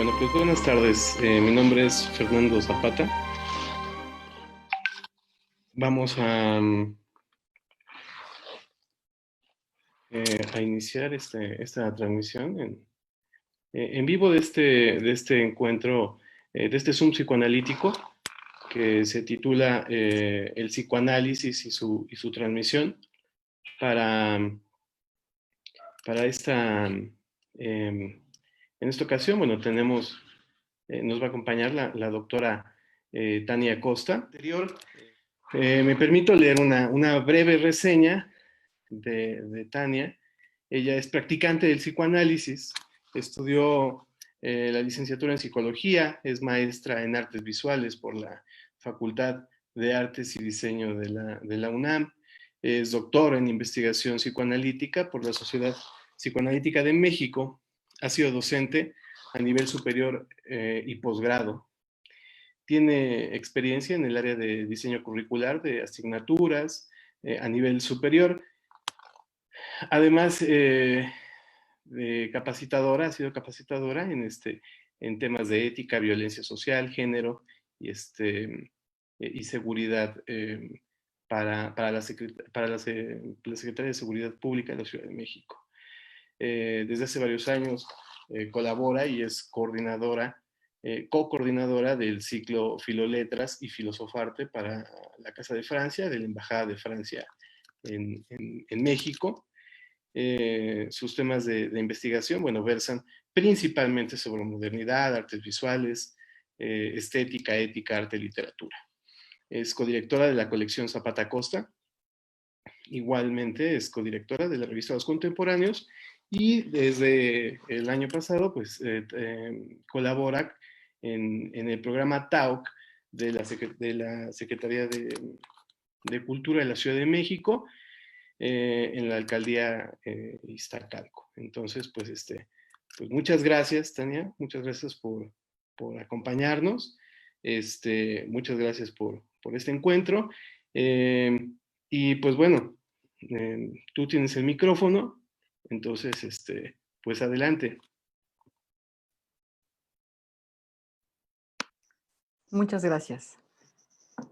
Bueno, pues buenas tardes. Mi nombre es Fernando Zapata. Vamos a iniciar esta transmisión en vivo de este encuentro, de este Zoom psicoanalítico que se titula El psicoanálisis y su transmisión. Para, para en esta ocasión, bueno, nos va a acompañar la doctora Tania Costa. Anterior, me permito leer una breve reseña de Tania. Ella es practicante del psicoanálisis, estudió la licenciatura en psicología, es maestra en artes visuales por la Facultad de Artes y Diseño de la UNAM, es doctora en investigación psicoanalítica por la Sociedad Psicoanalítica de México, ha sido docente a nivel superior y posgrado. Tiene experiencia en el área de diseño curricular de asignaturas a nivel superior. Además, de capacitadora, ha sido capacitadora en temas de ética, violencia social, género y seguridad para la Secretaría de Seguridad Pública de la Ciudad de México. Desde hace varios años colabora y es co-coordinadora del ciclo Filoletras y Filosofarte para la Casa de Francia, de la Embajada de Francia en México. Sus temas de investigación, bueno, versan principalmente sobre modernidad, artes visuales, estética, ética, arte, literatura. Es codirectora de la colección Zapata Costa, igualmente es codirectora de la revista Los Contemporáneos y desde el año pasado pues colabora en el programa TAUC de la Secretaría de Cultura de la Ciudad de México, en la alcaldía Iztacalco. Entonces, pues muchas gracias, Tania, muchas gracias por acompañarnos, muchas gracias por este encuentro, y pues bueno, tú tienes el micrófono, entonces, pues adelante. Muchas gracias.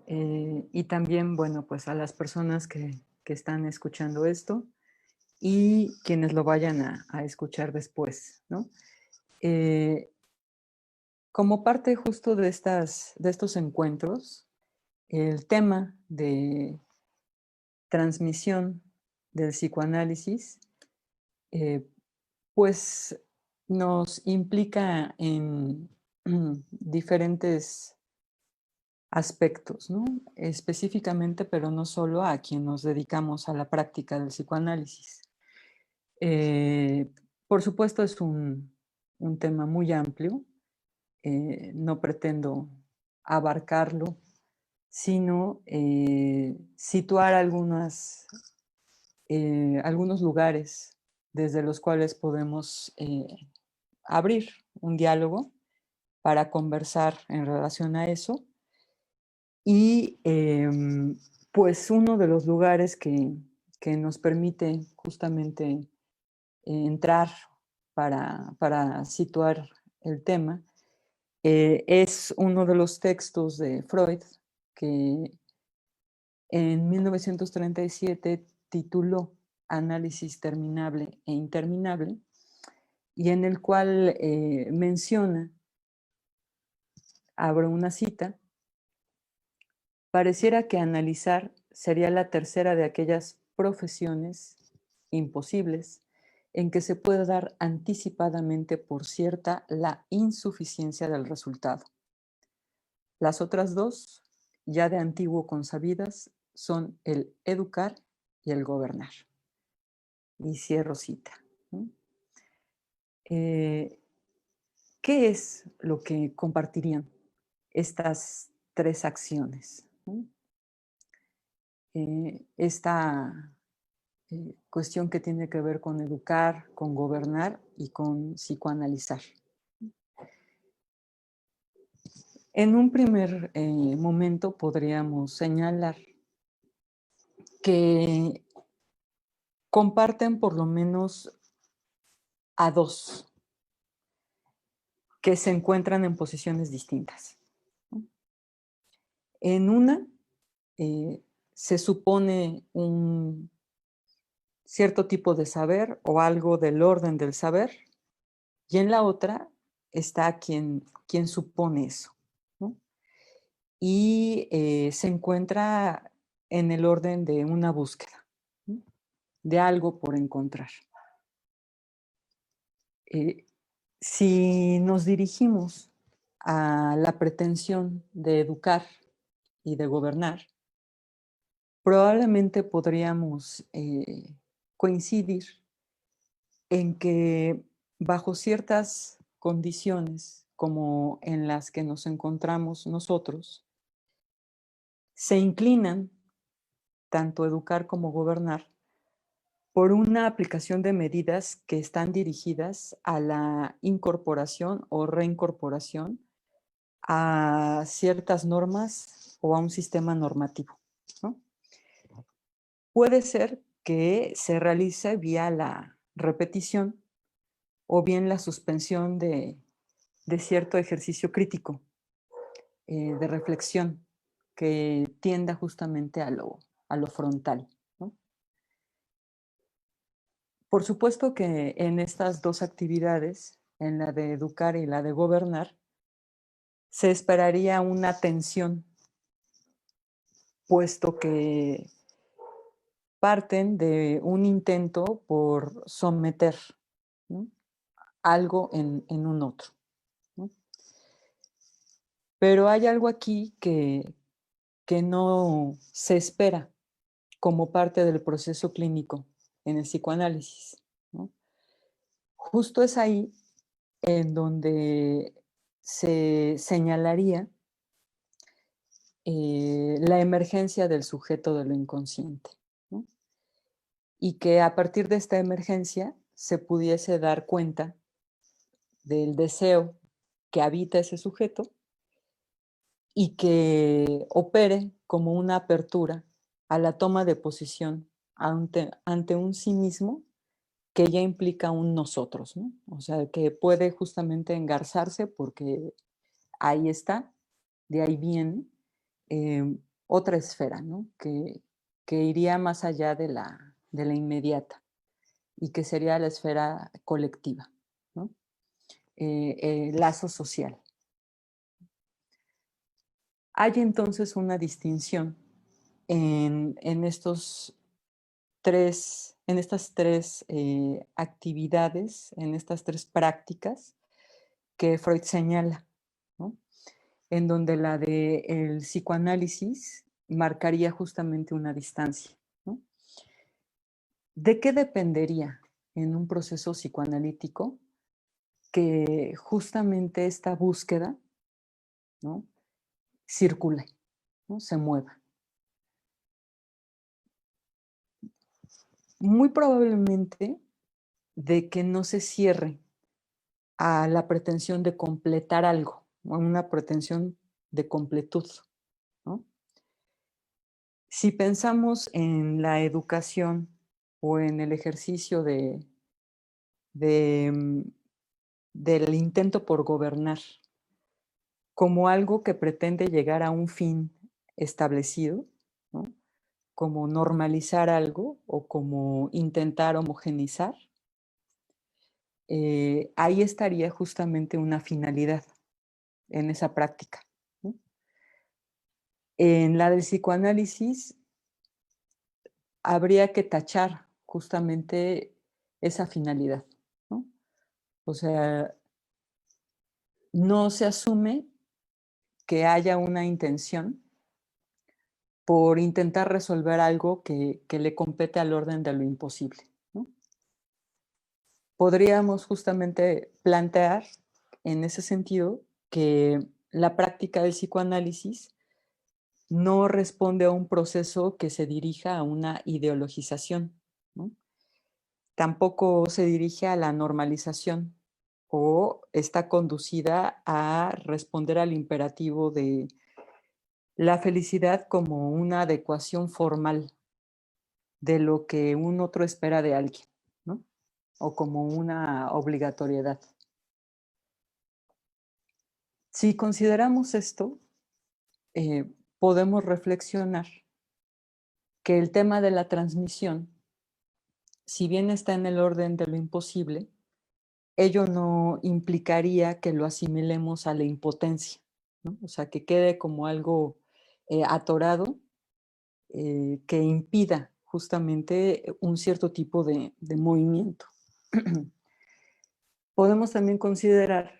Y también, bueno, pues a las personas que están escuchando esto y quienes lo vayan a escuchar después, ¿no? Como parte justo de estos encuentros, el tema de transmisión del psicoanálisis, pues nos implica en diferentes aspectos, ¿no? Específicamente, pero no solo a quien nos dedicamos a la práctica del psicoanálisis. Por supuesto, es un tema muy amplio. No pretendo abarcarlo, sino situar algunos lugares desde los cuales podemos abrir un diálogo para conversar en relación a eso. Y pues uno de los lugares que nos permite justamente entrar para situar el tema es uno de los textos de Freud que en 1937 tituló Análisis terminable e interminable, y en el cual menciona, abro una cita: pareciera que analizar sería la tercera de aquellas profesiones imposibles en que se puede dar anticipadamente por cierta la insuficiencia del resultado. Las otras dos, ya de antiguo consabidas, son el educar y el gobernar. Y cierro cita. ¿Qué es lo que compartirían estas tres acciones? Esta cuestión que tiene que ver con educar, con gobernar y con psicoanalizar. En un primer momento podríamos señalar que comparten por lo menos a dos. que se encuentran en posiciones distintas, ¿no? En una se supone un cierto tipo de saber o algo del orden del saber, y en la otra está quien supone eso, ¿no? Y se encuentra en el orden de una búsqueda, ¿no? De algo por encontrar. Si nos dirigimos a la pretensión de educar y de gobernar, probablemente podríamos coincidir en que bajo ciertas condiciones como en las que nos encontramos nosotros, se inclinan, tanto educar como gobernar, por una aplicación de medidas que están dirigidas a la incorporación o reincorporación a ciertas normas o a un sistema normativo, ¿no? Puede ser que se realice vía la repetición o bien la suspensión de cierto ejercicio crítico, de reflexión, que tienda justamente a lo frontal, ¿no? Por supuesto que en estas dos actividades, en la de educar y la de gobernar, se esperaría una tensión, puesto que parten de un intento por someter, ¿no?, algo en un otro, ¿no? Pero hay algo aquí que no se espera como parte del proceso clínico en el psicoanálisis, ¿no? Justo es ahí en donde se señalaría la emergencia del sujeto de lo inconsciente, ¿no? Y que a partir de esta emergencia se pudiese dar cuenta del deseo que habita ese sujeto y que opere como una apertura a la toma de posición ante un sí mismo que ya implica un nosotros, ¿no? O sea, que puede justamente engarzarse porque ahí está, de ahí viene otra esfera, ¿no? Que iría más allá de la inmediata y que sería la esfera colectiva, ¿no? Lazo social. Hay entonces una distinción en estas tres actividades, en estas tres prácticas que Freud señala, ¿no? En donde la del psicoanálisis marcaría justamente una distancia, ¿no? ¿De qué dependería en un proceso psicoanalítico que justamente esta búsqueda, ¿no?, circule, ¿no?, se mueva? Muy probablemente de que no se cierre a la pretensión de completar algo, a una pretensión de completud, ¿no? Si pensamos en la educación o en el ejercicio de, mm, del intento por gobernar como algo que pretende llegar a un fin establecido, ¿no?, como normalizar algo o como intentar homogeneizar, ahí estaría justamente una finalidad en esa práctica, ¿no? En la del psicoanálisis habría que tachar justamente esa finalidad, ¿no? O sea, no se asume que haya una intención por intentar resolver algo que le compete al orden de lo imposible, ¿no? Podríamos justamente plantear en ese sentido que la práctica del psicoanálisis no responde a un proceso que se dirija a una ideologización, ¿no? Tampoco se dirige a la normalización o está conducida a responder al imperativo de la felicidad como una adecuación formal de lo que un otro espera de alguien, ¿no? O como una obligatoriedad. Si consideramos esto, podemos reflexionar que el tema de la transmisión, si bien está en el orden de lo imposible, ello no implicaría que lo asimilemos a la impotencia, ¿no? O sea, que quede como algo atorado, que impida justamente un cierto tipo de movimiento. Podemos también considerar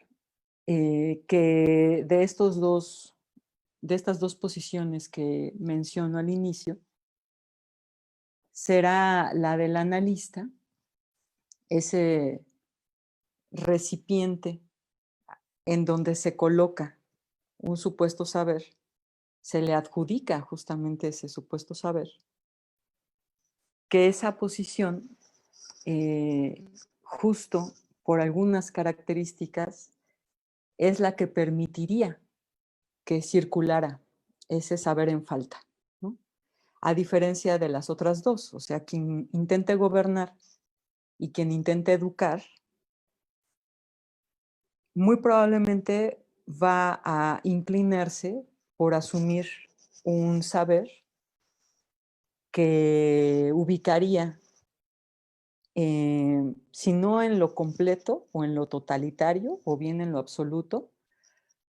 que de estas dos posiciones que menciono al inicio, será la del analista, ese recipiente en donde se coloca un supuesto saber, se le adjudica justamente ese supuesto saber, que esa posición, justo por algunas características, es la que permitiría que circulara ese saber en falta, ¿no? A diferencia de las otras dos, o sea, quien intente gobernar y quien intente educar, muy probablemente va a inclinarse por asumir un saber que ubicaría, si no en lo completo o en lo totalitario o bien en lo absoluto,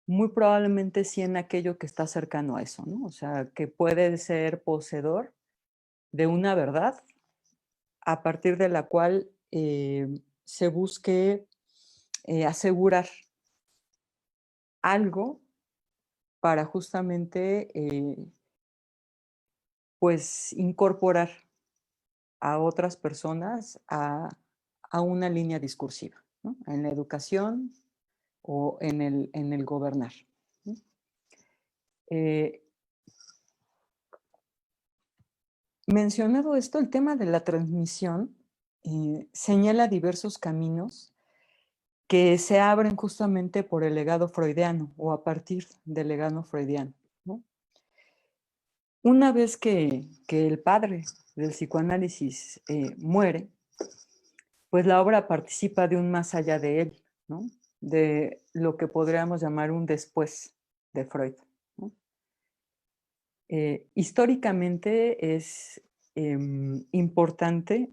muy probablemente sí en aquello que está cercano a eso, ¿no? O sea, que puede ser poseedor de una verdad a partir de la cual se busque asegurar algo para justamente pues incorporar a otras personas a una línea discursiva, ¿no? En la educación o en el gobernar, ¿no? Eh, Mencionado esto, el tema de la transmisión señala diversos caminos que se abren justamente por el legado freudiano o a partir del legado freudiano, ¿no? Una vez que el padre del psicoanálisis muere, pues la obra participa de un más allá de él, ¿no? De lo que podríamos llamar un después de Freud, ¿no? Históricamente es importante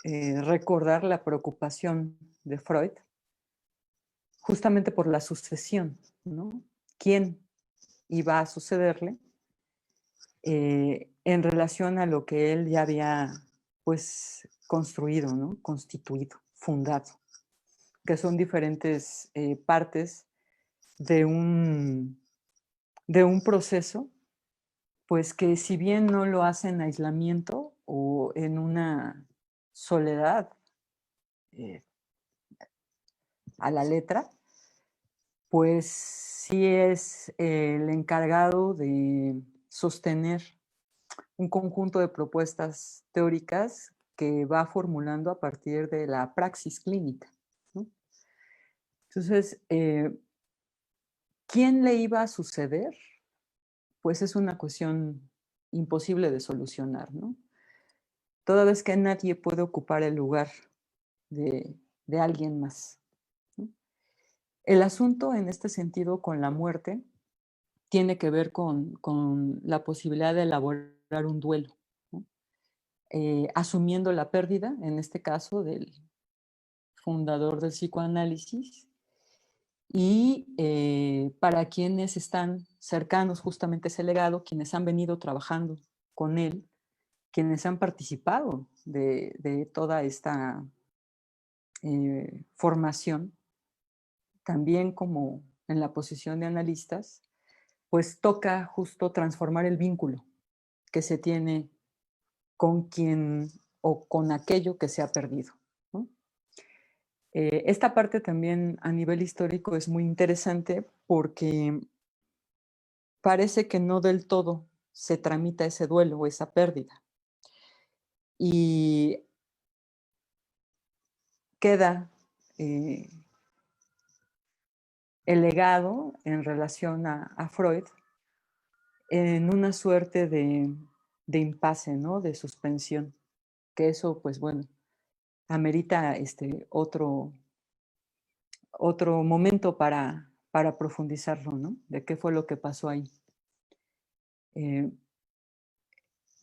recordar la preocupación de Freud justamente por la sucesión, ¿no? ¿Quién iba a sucederle en relación a lo que él ya había, pues, construido, ¿no? Constituido, fundado, que son diferentes partes de un proceso, pues que si bien no lo hace en aislamiento o en una soledad eh, a la letra, pues sí es el encargado de sostener un conjunto de propuestas teóricas que va formulando a partir de la praxis clínica, ¿no? Entonces, ¿quién le iba a suceder? Pues es una cuestión imposible de solucionar, ¿no? Toda vez que nadie puede ocupar el lugar de alguien más, ¿no? El asunto en este sentido con la muerte tiene que ver con la posibilidad de elaborar un duelo, ¿no? Asumiendo la pérdida, en este caso, del fundador del psicoanálisis, y para quienes están cercanos justamente a ese legado, quienes han venido trabajando con él, quienes han participado de toda esta formación, también como en la posición de analistas, pues toca justo transformar el vínculo que se tiene con quien o con aquello que se ha perdido, ¿no? Esta parte también a nivel histórico es muy interesante porque parece que no del todo se tramita ese duelo o esa pérdida. Y queda el legado en relación a Freud en una suerte de impasse, ¿no? De suspensión, que eso, pues bueno, amerita otro momento para profundizarlo, ¿no? De qué fue lo que pasó ahí.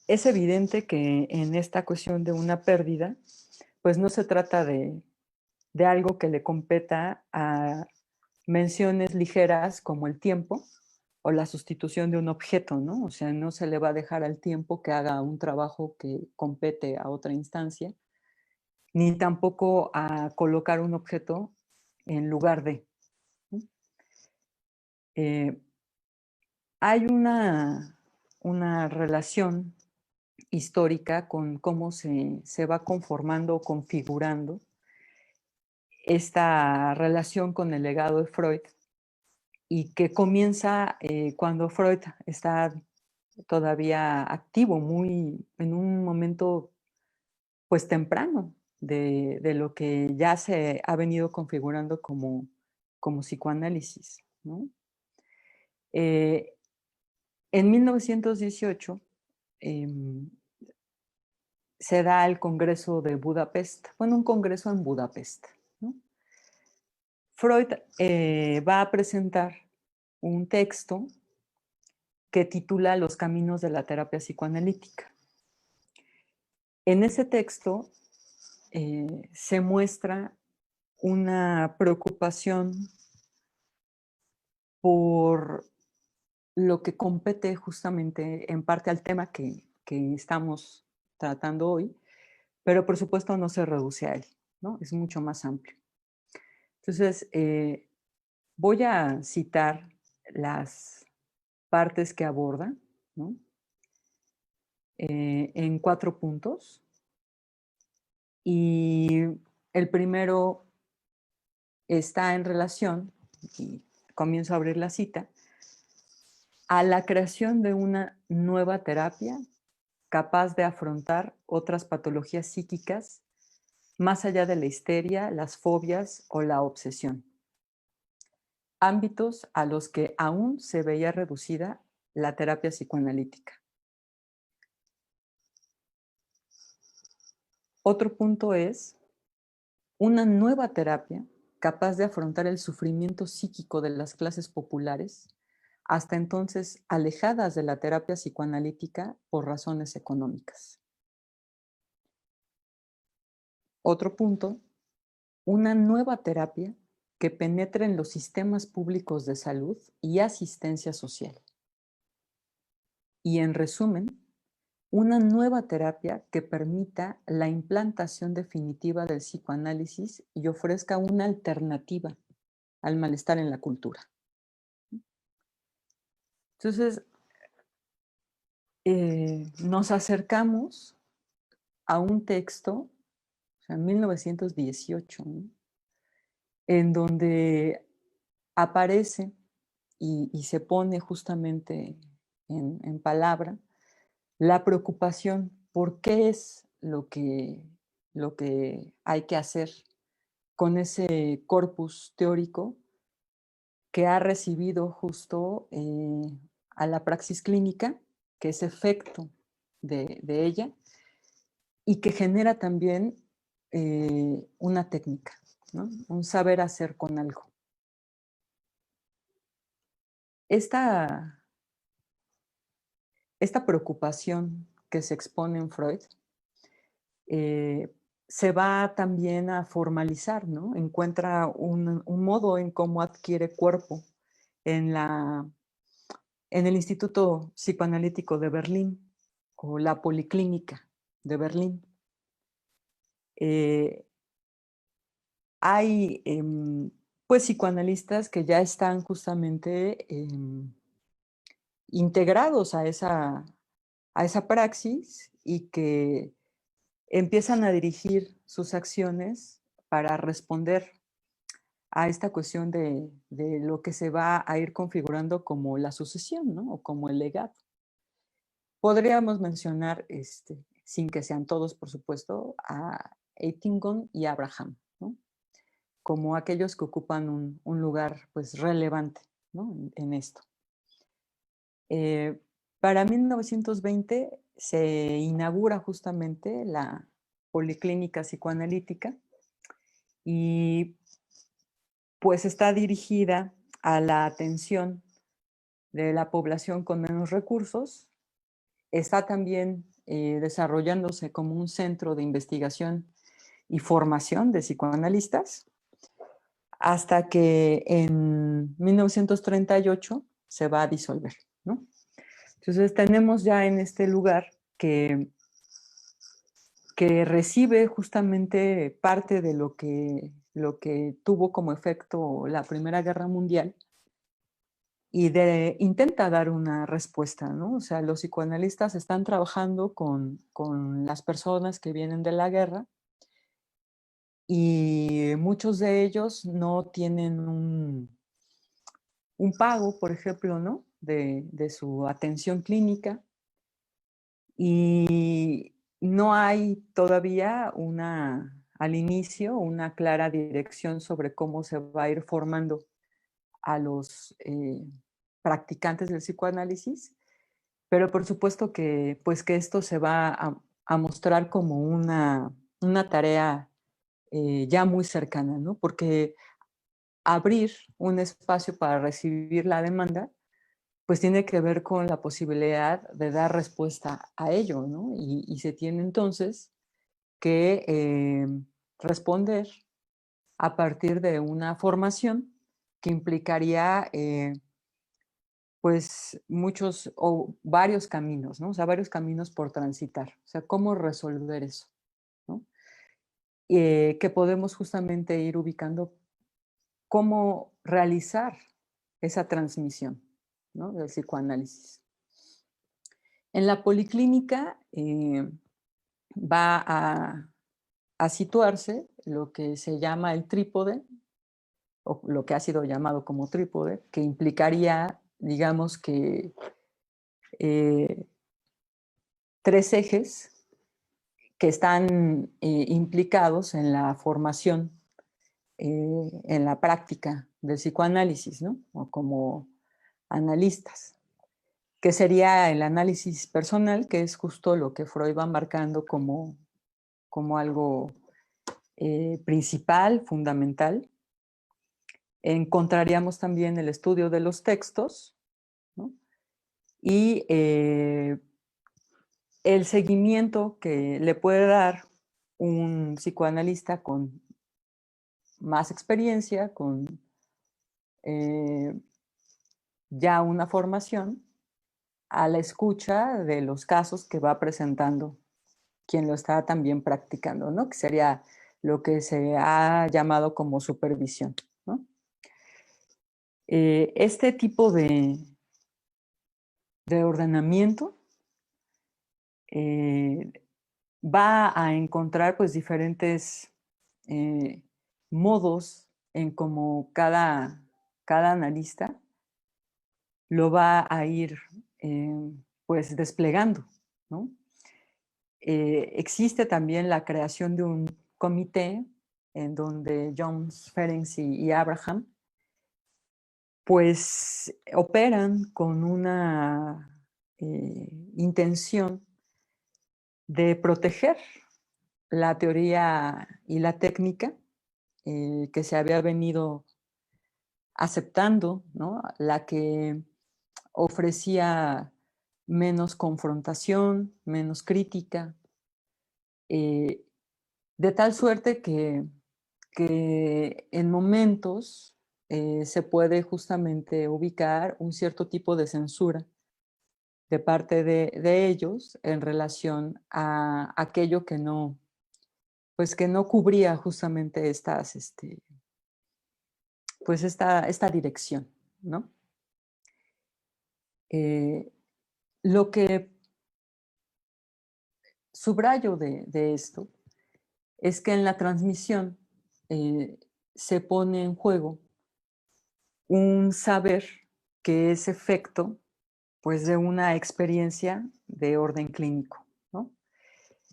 Es evidente que en esta cuestión de una pérdida, pues no se trata de algo que le competa a menciones ligeras como el tiempo o la sustitución de un objeto, ¿no? O sea, no se le va a dejar al tiempo que haga un trabajo que compete a otra instancia, ni tampoco a colocar un objeto en lugar de, ¿no? Hay una relación histórica con cómo se va conformando o configurando esta relación con el legado de Freud, y que comienza cuando Freud está todavía activo, muy en un momento pues temprano de lo que ya se ha venido configurando como psicoanálisis, ¿no? Eh, en 1918 se da el Congreso de Budapest, bueno, un congreso en Budapest, ¿no? Freud va a presentar un texto que titula Los caminos de la terapia psicoanalítica. En ese texto se muestra una preocupación por lo que compete justamente en parte al tema que estamos tratando hoy, pero por supuesto no se reduce a él, ¿no? Es mucho más amplio. Entonces, voy a citar las partes que aborda, ¿no? En 4 puntos. Y el primero está en relación, y comienzo a abrir la cita, a la creación de una nueva terapia capaz de afrontar otras patologías psíquicas más allá de la histeria, las fobias o la obsesión. Ámbitos a los que aún se veía reducida la terapia psicoanalítica. Otro punto es una nueva terapia capaz de afrontar el sufrimiento psíquico de las clases populares, hasta entonces alejadas de la terapia psicoanalítica por razones económicas. Otro punto, una nueva terapia que penetre en los sistemas públicos de salud y asistencia social. Y en resumen, una nueva terapia que permita la implantación definitiva del psicoanálisis y ofrezca una alternativa al malestar en la cultura. Entonces, nos acercamos a un texto, o sea, en 1918, ¿no? En donde aparece y se pone justamente en palabra la preocupación por qué es lo que hay que hacer con ese corpus teórico que ha recibido justo a la praxis clínica, que es efecto de ella, y que genera también una técnica, ¿no? Un saber hacer con algo. Esta preocupación que se expone en Freud se va también a formalizar, ¿no? Encuentra un modo en cómo adquiere cuerpo en el Instituto Psicoanalítico de Berlín o la Policlínica de Berlín. Hay pues psicoanalistas que ya están justamente integrados a esa praxis y que empiezan a dirigir sus acciones para responder a esta cuestión de lo que se va a ir configurando como la sucesión, ¿no? O como el legado. Podríamos mencionar, sin que sean todos, por supuesto, a Eitingon y Abraham, ¿no? Como aquellos que ocupan un lugar pues, relevante, ¿no? en esto. Para 1920 se inaugura justamente la Policlínica Psicoanalítica y pues está dirigida a la atención de la población con menos recursos. Está también desarrollándose como un centro de investigación y formación de psicoanalistas, hasta que en 1938 se va a disolver, ¿no? Entonces tenemos ya en este lugar que recibe justamente parte de lo que tuvo como efecto la Primera Guerra Mundial y intenta dar una respuesta, ¿no? O sea, los psicoanalistas están trabajando con las personas que vienen de la guerra y muchos de ellos no tienen un pago, por ejemplo, ¿no? De su atención clínica, y no hay todavía al inicio una clara dirección sobre cómo se va a ir formando a los practicantes del psicoanálisis, pero por supuesto que, pues, que esto se va a mostrar como una tarea ya muy cercana, ¿no? Porque abrir un espacio para recibir la demanda, pues tiene que ver con la posibilidad de dar respuesta a ello, ¿no? Y se tiene entonces que responder a partir de una formación que implicaría pues muchos o varios caminos, ¿no? O sea, varios caminos por transitar. O sea, cómo resolver eso, ¿no? Que podemos justamente ir ubicando cómo realizar esa transmisión, ¿no? Del psicoanálisis. En la policlínica va a situarse lo que se llama el trípode, o lo que ha sido llamado como trípode, que implicaría, digamos que, eh, tres ejes que están implicados en la formación, en la práctica del psicoanálisis, ¿no? O como analistas, que sería el análisis personal, que es justo lo que Freud va marcando como algo principal, fundamental. Encontraríamos también el estudio de los textos, ¿no? Y el seguimiento que le puede dar un psicoanalista con más experiencia, con ya una formación, a la escucha de los casos que va presentando quien lo está también practicando, ¿no? Que sería lo que se ha llamado como supervisión, ¿no? Este tipo de ordenamiento va a encontrar pues diferentes modos en cómo cada analista lo va a ir pues desplegando, ¿no? Existe también la creación de un comité en donde Jones, Ferenczi y Abraham pues operan con una intención de proteger la teoría y la técnica que se había venido aceptando, ¿no? La que ofrecía menos confrontación, menos crítica, eh, de tal suerte que en momentos se puede justamente ubicar un cierto tipo de censura de parte de ellos en relación a aquello que no, pues que no cubría justamente pues esta dirección, ¿no? Eh, lo que subrayo de esto es que en la transmisión se pone en juego un saber que es efecto pues de una experiencia de orden clínico, ¿no?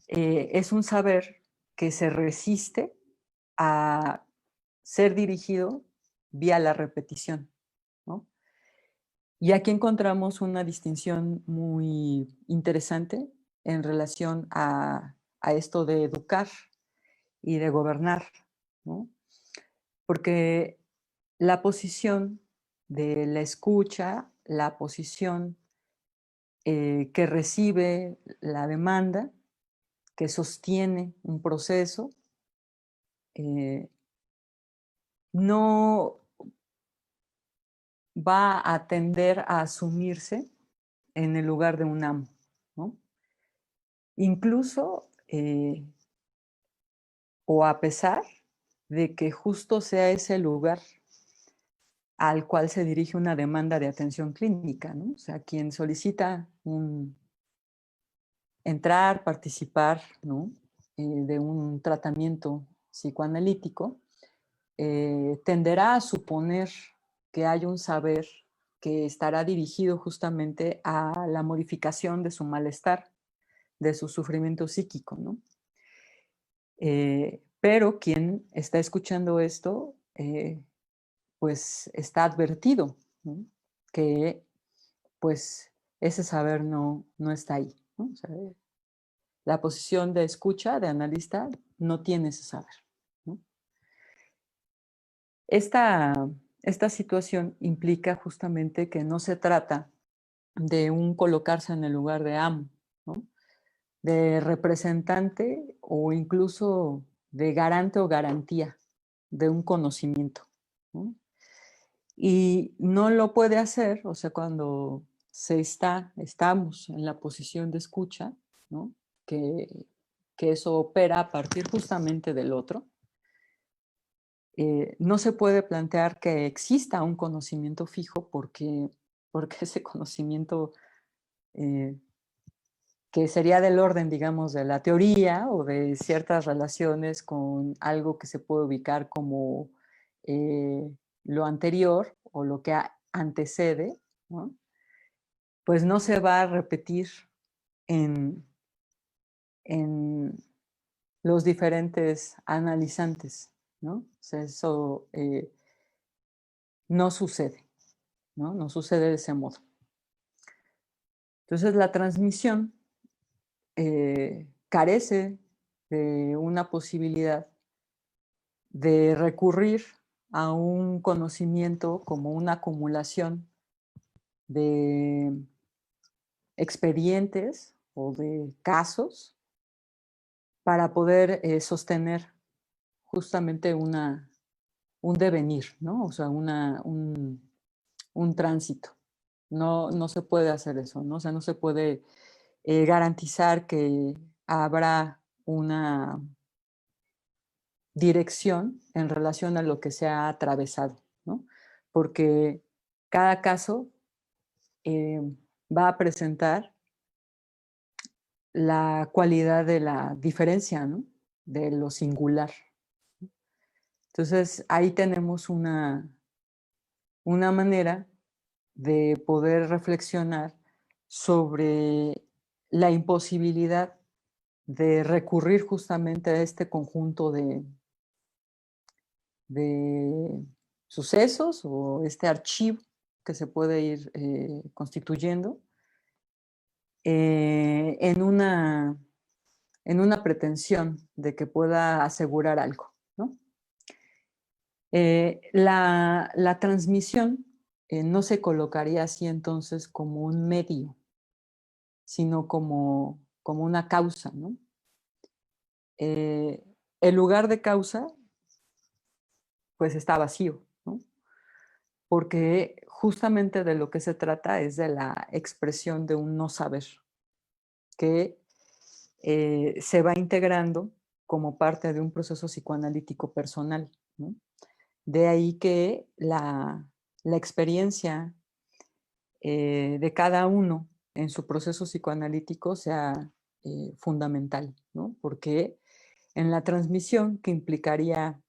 Es un saber que se resiste a ser dirigido vía la repetición, ¿no? Y aquí encontramos una distinción muy interesante en relación a esto de educar y de gobernar, ¿no? Porque la posición de la escucha, la posición que recibe la demanda, que sostiene un proceso, no va a tender a asumirse en el lugar de un amo, ¿no? Incluso, o a pesar de que justo sea ese lugar al cual se dirige una demanda de atención clínica, ¿no? O sea, quien solicita entrar, participar, ¿no? De un tratamiento psicoanalítico, tenderá a suponer que hay un saber que estará dirigido justamente a la modificación de su malestar, de su sufrimiento psíquico, ¿no? Pero quien está escuchando esto, pues está advertido, ¿no? Que pues ese saber no está ahí, ¿no? O sea, la posición de escucha, de analista, no tiene ese saber, ¿no? Esta situación implica justamente que no se trata de un colocarse en el lugar de amo, ¿no? De representante o incluso de garante o garantía de un conocimiento, ¿no? Y no lo puede hacer, o sea, cuando estamos en la posición de escucha, ¿no? Que eso opera a partir justamente del otro. No se puede plantear que exista un conocimiento fijo porque ese conocimiento que sería del orden, digamos, de la teoría o de ciertas relaciones con algo que se puede ubicar como eh, lo anterior o lo que antecede, ¿no? Pues no se va a repetir en, en los diferentes analizantes, ¿no? O sea, eso no sucede, ¿no? No sucede de ese modo. Entonces la transmisión carece de una posibilidad de recurrir a un conocimiento como una acumulación de expedientes o de casos para poder sostener justamente un devenir, ¿no? O sea, un tránsito. No se puede hacer eso, ¿no? O sea, no se puede garantizar que habrá una dirección en relación a lo que se ha atravesado, ¿no? Porque cada caso eh, va a presentar la cualidad de la diferencia, ¿no? De lo singular. Entonces, ahí tenemos una manera de poder reflexionar sobre la imposibilidad de recurrir justamente a este conjunto de sucesos o este archivo que se puede ir constituyendo en una pretensión de que pueda asegurar algo, ¿no? La transmisión no se colocaría así entonces como un medio, sino como una causa, ¿no? El lugar de causa, pues está vacío, ¿no? Porque justamente de lo que se trata es de la expresión de un no saber, que se va integrando como parte de un proceso psicoanalítico personal, ¿no? De ahí que la experiencia de cada uno en su proceso psicoanalítico sea fundamental, ¿no? Porque en la transmisión, que implicaría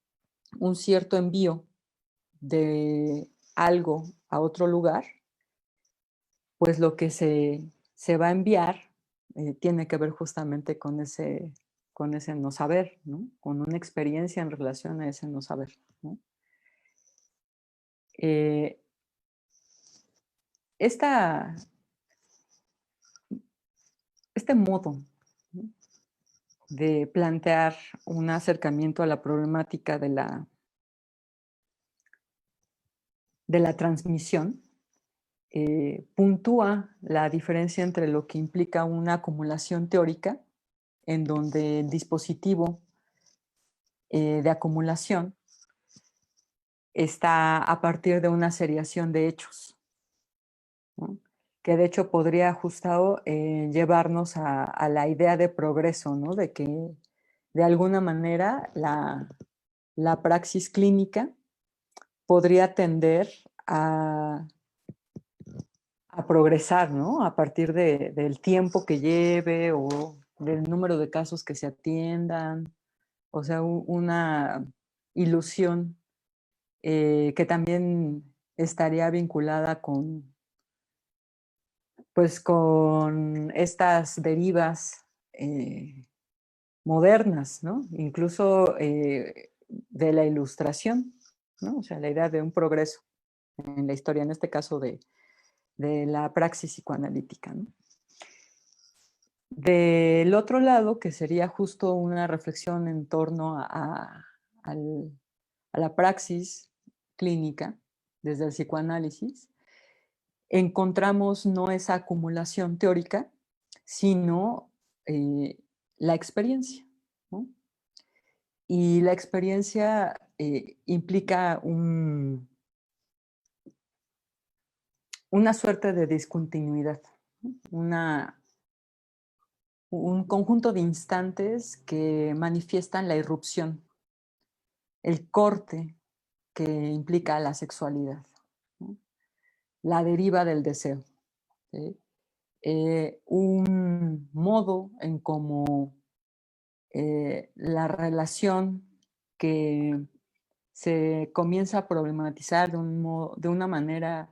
un cierto envío de algo a otro lugar, pues lo que se va a enviar tiene que ver justamente con ese no saber, ¿no? Con una experiencia en relación a ese no saber, ¿no? Eh, esta, este modo, ¿no? De plantear un acercamiento a la problemática de la transmisión, puntúa la diferencia entre lo que implica una acumulación teórica, en donde el dispositivo de acumulación está a partir de una seriación de hechos, ¿no? Que de hecho podría ajustado llevarnos a la idea de progreso, ¿no? De que de alguna manera la praxis clínica podría tender a progresar, ¿no? A partir del tiempo que lleve o del número de casos que se atiendan, o sea, una ilusión que también estaría vinculada pues, con estas derivas modernas, ¿no? Incluso de la ilustración, ¿no? O sea, la idea de un progreso en la historia, en este caso de la praxis psicoanalítica, ¿no? Del otro lado, que sería justo una reflexión en torno a la praxis clínica desde el psicoanálisis, encontramos no esa acumulación teórica, sino la experiencia, ¿no? Y la experiencia implica una suerte de discontinuidad, ¿no? Un conjunto de instantes que manifiestan la irrupción, el corte que implica la sexualidad, ¿no? La deriva del deseo, ¿sí? Un modo en cómo la relación que se comienza a problematizar de una manera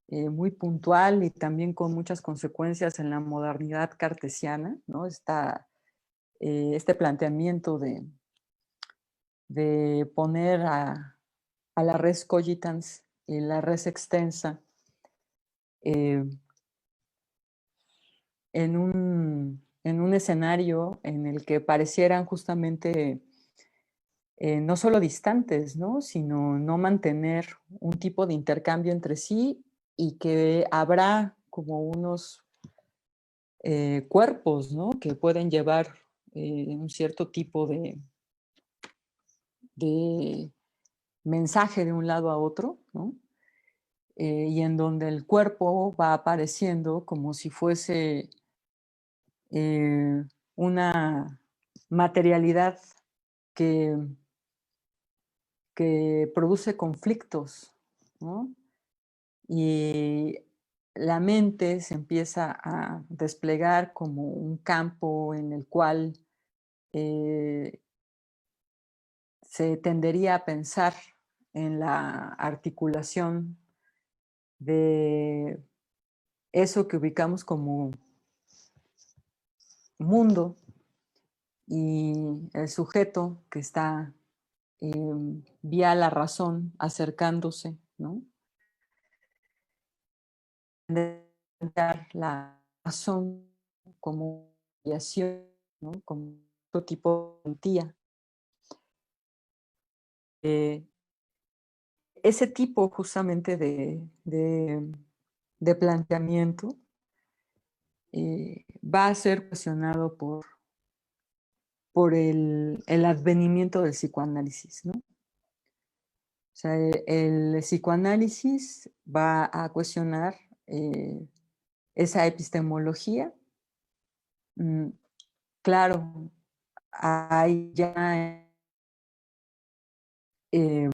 muy puntual y también con muchas consecuencias en la modernidad cartesiana, ¿no? Este planteamiento de poner a la res cogitans y la res extensa eh, en un escenario en el que parecieran justamente no solo distantes, ¿no? Sino no mantener un tipo de intercambio entre sí y que habrá como unos cuerpos, ¿no? Que pueden llevar un cierto tipo de mensaje de un lado a otro, ¿no? Y en donde el cuerpo va apareciendo como si fuese eh, una materialidad que, que produce conflictos, ¿no? Y la mente se empieza a desplegar como un campo en el cual eh, se tendería a pensar en la articulación de eso que ubicamos como mundo y el sujeto que está vía la razón acercándose, ¿no? La razón como mediación, ¿no? Como otro tipo de empatía. Ese tipo justamente de planteamiento va a ser cuestionado por el advenimiento del psicoanálisis, ¿no? O sea, el psicoanálisis va a cuestionar esa epistemología. Claro, hay ya eh,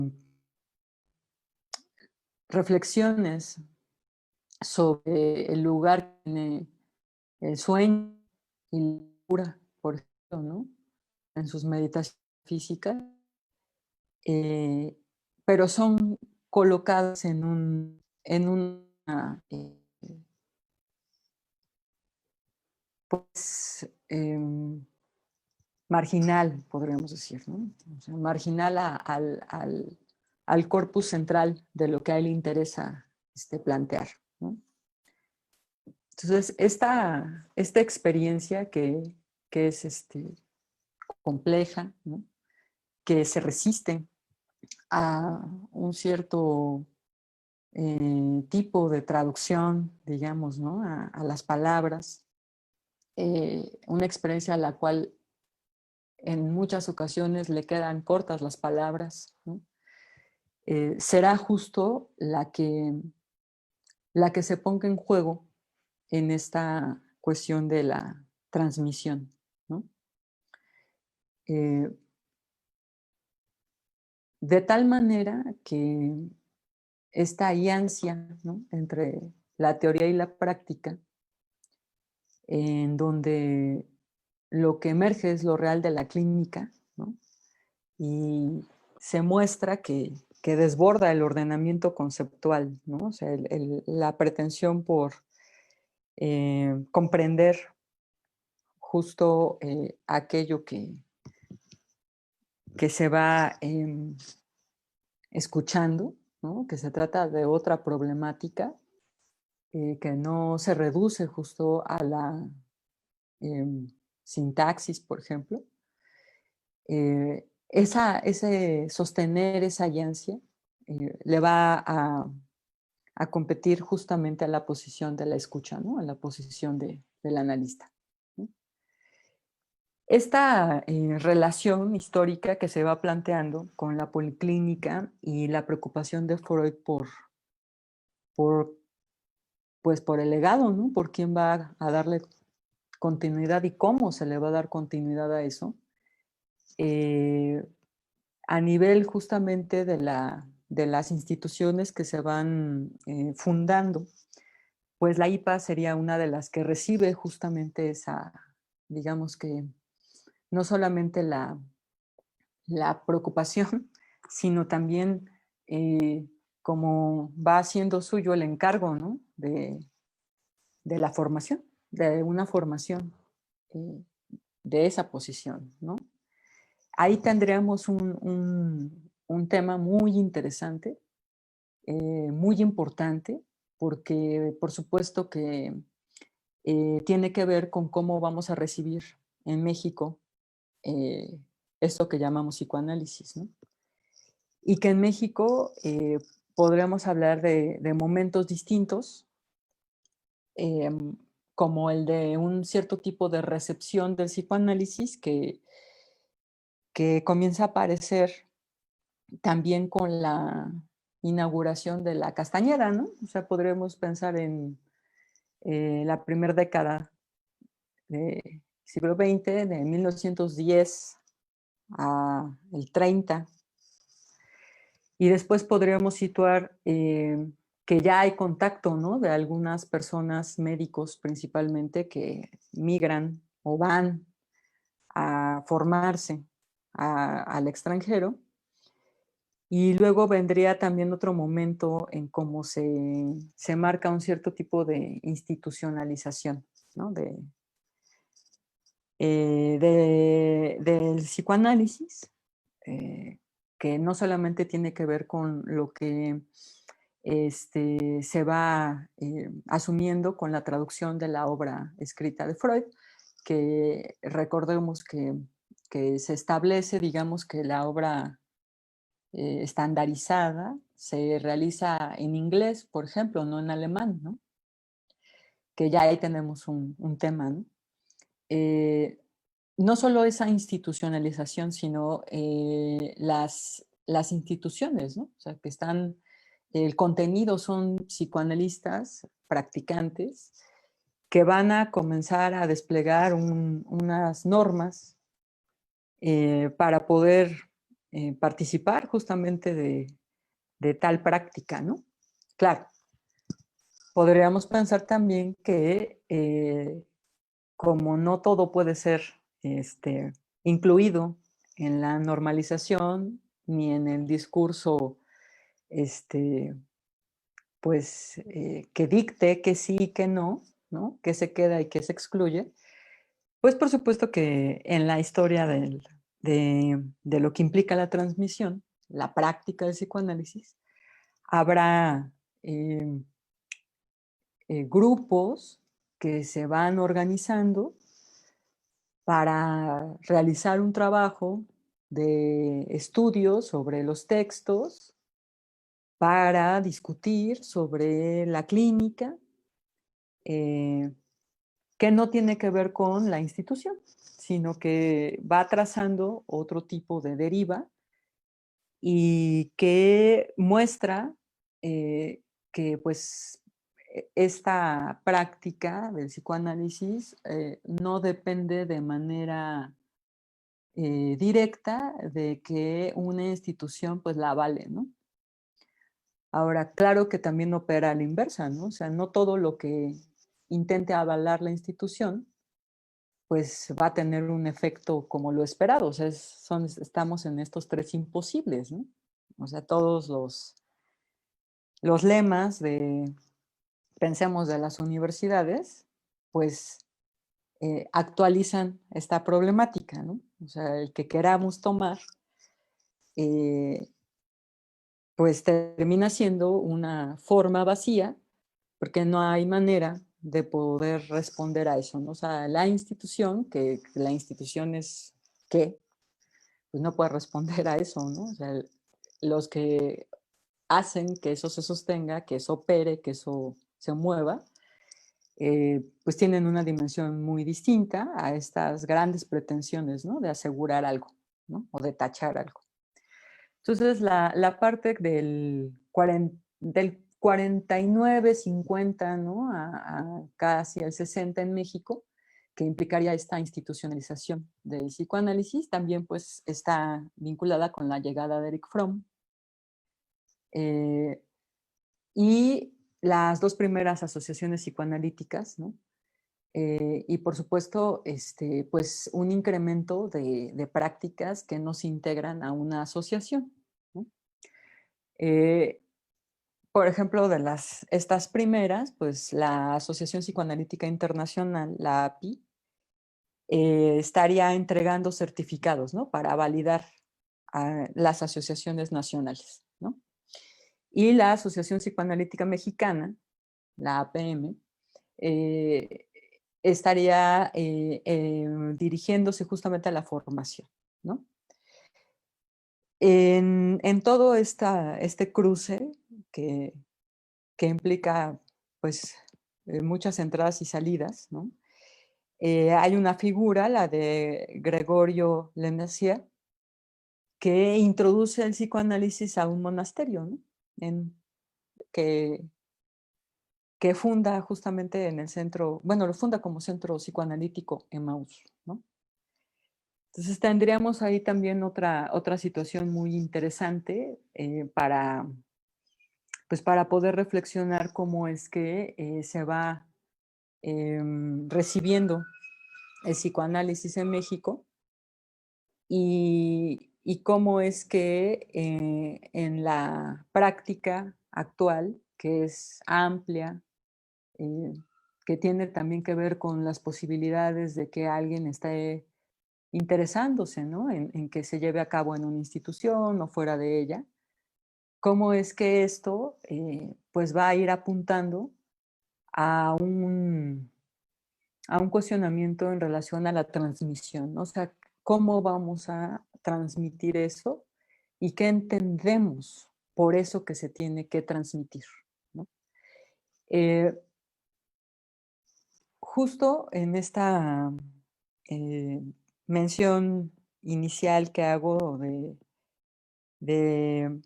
reflexiones sobre el lugar que tiene el sueño y la cura, por ejemplo, ¿no? En sus meditaciones físicas, eh, pero son colocadas en una pues, marginal, podríamos decir, ¿no? O sea, marginal al corpus central de lo que a él le interesa plantear, ¿no? Entonces, esta experiencia que es compleja, ¿no? Que se resiste a un cierto tipo de traducción, digamos, ¿no? A las palabras, una experiencia a la cual en muchas ocasiones le quedan cortas las palabras, ¿no? Será justo la que se ponga en juego en esta cuestión de la transmisión, ¿no? Eh, de tal manera que esta alianza, ¿no?, entre la teoría y la práctica, en donde lo que emerge es lo real de la clínica, ¿no? Y se muestra que desborda el ordenamiento conceptual, ¿no? O sea, la pretensión por comprender justo aquello que se va escuchando, ¿no? Que se trata de otra problemática que no se reduce justo a la sintaxis, por ejemplo. Ese sostener esa alianza le va a competir justamente a la posición de la escucha, ¿no? A la posición del analista, ¿no? Esta relación histórica que se va planteando con la policlínica y la preocupación de Freud por, pues por el legado, ¿no? Por quién va a darle continuidad y cómo se le va a dar continuidad a eso, eh, a nivel justamente de las instituciones que se van fundando, pues la IPA sería una de las que recibe justamente esa, digamos que no solamente la preocupación, sino también como va haciendo suyo el encargo, ¿no?, de la formación, de una formación eh, de esa posición, ¿no? Ahí tendríamos un tema muy interesante, muy importante, porque por supuesto que tiene que ver con cómo vamos a recibir en México eh, esto que llamamos psicoanálisis, ¿no? Y que en México podríamos hablar de momentos distintos, como el de un cierto tipo de recepción del psicoanálisis que comienza a aparecer también con la inauguración de la Castañeda, ¿no? O sea, podríamos pensar en la primera década del siglo XX, de 1910 a el 30, y después podríamos situar que ya hay contacto, ¿no?, de algunas personas, médicos principalmente, que migran o van a formarse al extranjero. Y luego vendría también otro momento en cómo se marca un cierto tipo de institucionalización, ¿no?, del psicoanálisis, eh, que no solamente tiene que ver con lo que se va asumiendo con la traducción de la obra escrita de Freud, que recordemos que se establece, digamos, que la obra estandarizada se realiza en inglés, por ejemplo, no en alemán, ¿no? Que ya ahí tenemos un tema, ¿no? Eh, no solo esa institucionalización, sino las instituciones, ¿no? O sea, que están, el contenido son psicoanalistas, practicantes, que van a comenzar a desplegar unas normas para poder participar justamente de tal práctica, ¿no? Claro, podríamos pensar también que como no todo puede ser incluido en la normalización ni en el discurso, este, pues, que dicte que sí y que no, ¿no? Que se queda y que se excluye, pues por supuesto que en la historia de lo que implica la transmisión, la práctica del psicoanálisis, habrá grupos que se van organizando para realizar un trabajo de estudio sobre los textos para discutir sobre la clínica, que no tiene que ver con la institución, sino que va trazando otro tipo de deriva y que muestra que pues esta práctica del psicoanálisis no depende de manera directa de que una institución pues la avale, ¿no? Ahora, claro que también opera a la inversa, ¿no? O sea, no todo lo que intente avalar la institución pues va a tener un efecto como lo esperado. O sea, estamos en estos tres imposibles, ¿no? O sea, todos los lemas pensemos, de las universidades, pues actualizan esta problemática, ¿no? O sea, el que queramos tomar, eh, pues termina siendo una forma vacía, porque no hay manera de poder responder a eso, ¿no? O sea, la institución, que la institución es ¿qué? Pues no puede responder a eso, ¿no? O sea, los que hacen que eso se sostenga, que eso opere, que eso se mueva, pues tienen una dimensión muy distinta a estas grandes pretensiones, ¿no? De asegurar algo, ¿no? O de tachar algo. Entonces, la parte del 49, 50, ¿no? A casi el 60 en México, que implicaría esta institucionalización del psicoanálisis, también pues está vinculada con la llegada de Eric Fromm. Y las dos primeras asociaciones psicoanalíticas, ¿no? Y por supuesto, pues un incremento de prácticas que no se integran a una asociación, ¿no? Por ejemplo, estas primeras, pues la Asociación Psicoanalítica Internacional, la API, estaría entregando certificados, ¿no? Para validar a las asociaciones nacionales, ¿no? Y la Asociación Psicoanalítica Mexicana, la APM, eh, estaría dirigiéndose justamente a la formación, ¿no? En todo este cruce que implica pues muchas entradas y salidas, ¿no? Hay una figura, la de Gregorio Lenacia, que introduce el psicoanálisis a un monasterio, ¿no? Que, que funda justamente en el centro, bueno, lo funda como centro psicoanalítico Emmaus, ¿no? Entonces tendríamos ahí también otra situación muy interesante pues para poder reflexionar cómo es que se va recibiendo el psicoanálisis en México y cómo es que en la práctica actual, que es amplia, eh, que tiene también que ver con las posibilidades de que alguien esté interesándose, ¿no? En que se lleve a cabo en una institución o fuera de ella, cómo es que esto pues va a ir apuntando a un cuestionamiento en relación a la transmisión, ¿no? O sea, ¿cómo vamos a transmitir eso y qué entendemos por eso que se tiene que transmitir, ¿no? Eh, Justo en esta eh, mención inicial que hago de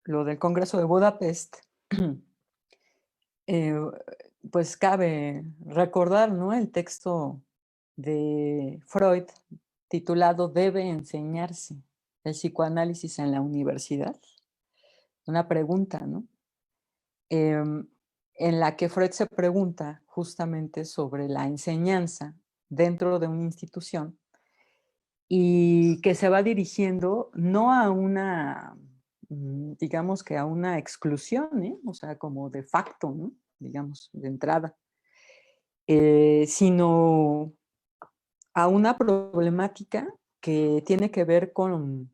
lo del Congreso de Budapest, eh, pues cabe recordar, ¿no? El texto de Freud titulado ¿Debe enseñarse el psicoanálisis en la universidad? Una pregunta, ¿no? Em, en la que Freud se pregunta justamente sobre la enseñanza dentro de una institución y que se va dirigiendo no a una, digamos que a una exclusión, ¿eh? O sea, como de facto, ¿no? Digamos, de entrada, sino a una problemática que tiene que ver con,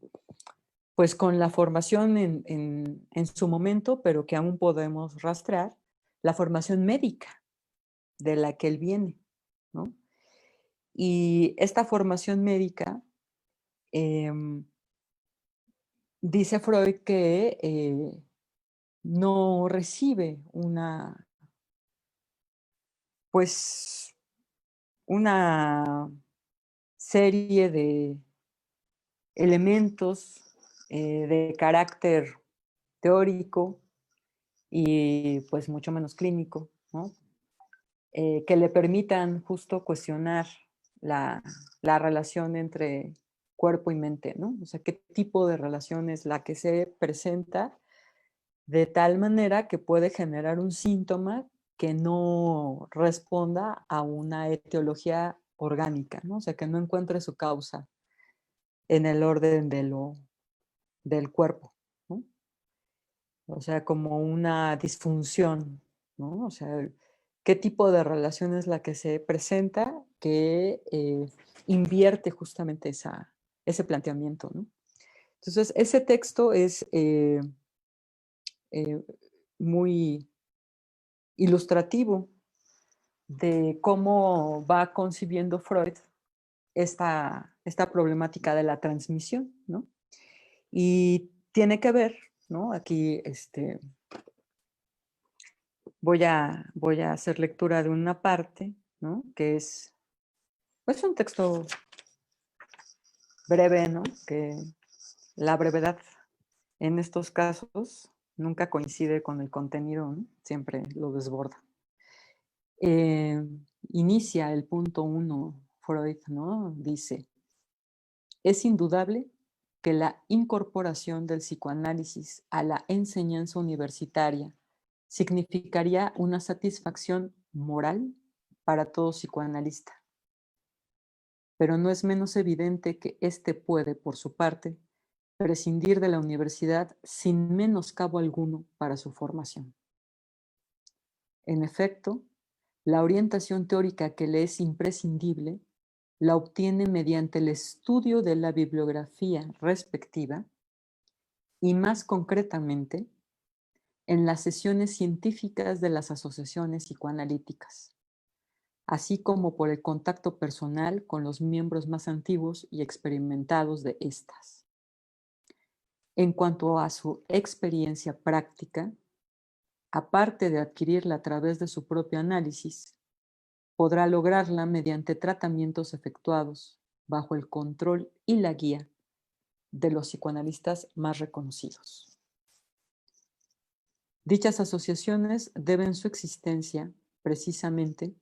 pues, con la formación en su momento, pero que aún podemos rastrear, la formación médica de la que él viene, ¿no? Y esta formación médica, em, dice Freud que no recibe pues, una serie de elementos de carácter teórico y pues mucho menos clínico, ¿no? Que le permitan justo cuestionar la relación entre cuerpo y mente, ¿no? O sea, qué tipo de relación es la que se presenta de tal manera que puede generar un síntoma que no responda a una etiología orgánica, ¿no? O sea, que no encuentre su causa en el orden del cuerpo, ¿no? O sea, como una disfunción, ¿no? O sea, ¿qué tipo de relación es la que se presenta que invierte justamente ese planteamiento, ¿no? Entonces, ese texto es eh, muy ilustrativo de cómo va concibiendo Freud esta problemática de la transmisión, ¿no? Y tiene que ver, ¿no? Aquí voy a hacer lectura de una parte, ¿no? Que es pues, un texto breve, ¿no? Que la brevedad en estos casos nunca coincide con el contenido, ¿no? Siempre lo desborda. Eh, Inicia el punto 1, Freud, ¿no? Dice, es indudable que la incorporación del psicoanálisis a la enseñanza universitaria significaría una satisfacción moral para todo psicoanalista. Pero no es menos evidente que éste puede, por su parte, prescindir de la universidad sin menoscabo alguno para su formación. En efecto, la orientación teórica que le es imprescindible la obtiene mediante el estudio de la bibliografía respectiva y más concretamente en las sesiones científicas de las asociaciones psicoanalíticas, así como por el contacto personal con los miembros más antiguos y experimentados de estas. En cuanto a su experiencia práctica, aparte de adquirirla a través de su propio análisis, podrá lograrla mediante tratamientos efectuados bajo el control y la guía de los psicoanalistas más reconocidos. Dichas asociaciones deben su existencia precisamente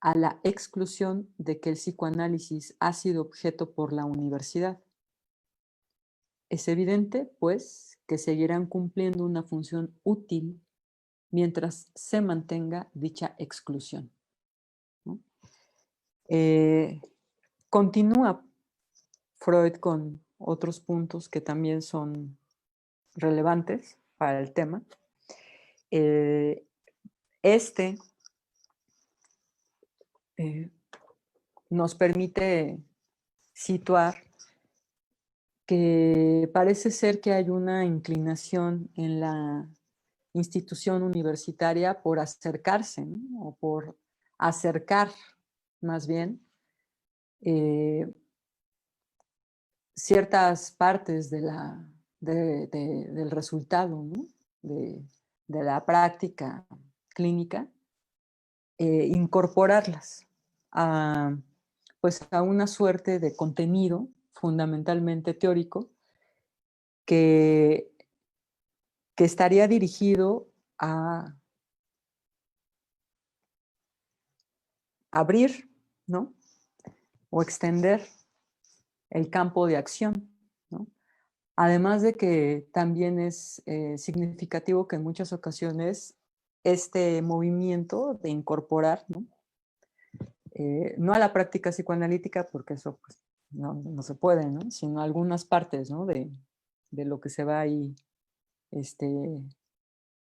a la exclusión de que el psicoanálisis ha sido objeto por la universidad. Es evidente, pues, que seguirán cumpliendo una función útil mientras se mantenga dicha exclusión, ¿no? Continúa Freud con otros puntos que también son relevantes para el tema. Este nos permite situar que parece ser que hay una inclinación en la institución universitaria por acercarse, ¿no? O por acercar más bien ciertas partes del resultado, ¿no? de la práctica clínica, incorporarlas a, pues, a una suerte de contenido fundamentalmente teórico que, que estaría dirigido a abrir, ¿no? O extender el campo de acción, ¿no? Además de que también es significativo que en muchas ocasiones este movimiento de incorporar, ¿no? No a la práctica psicoanalítica, porque eso pues, no se puede, ¿no? Sino a algunas partes, ¿no? de lo que se va ahí,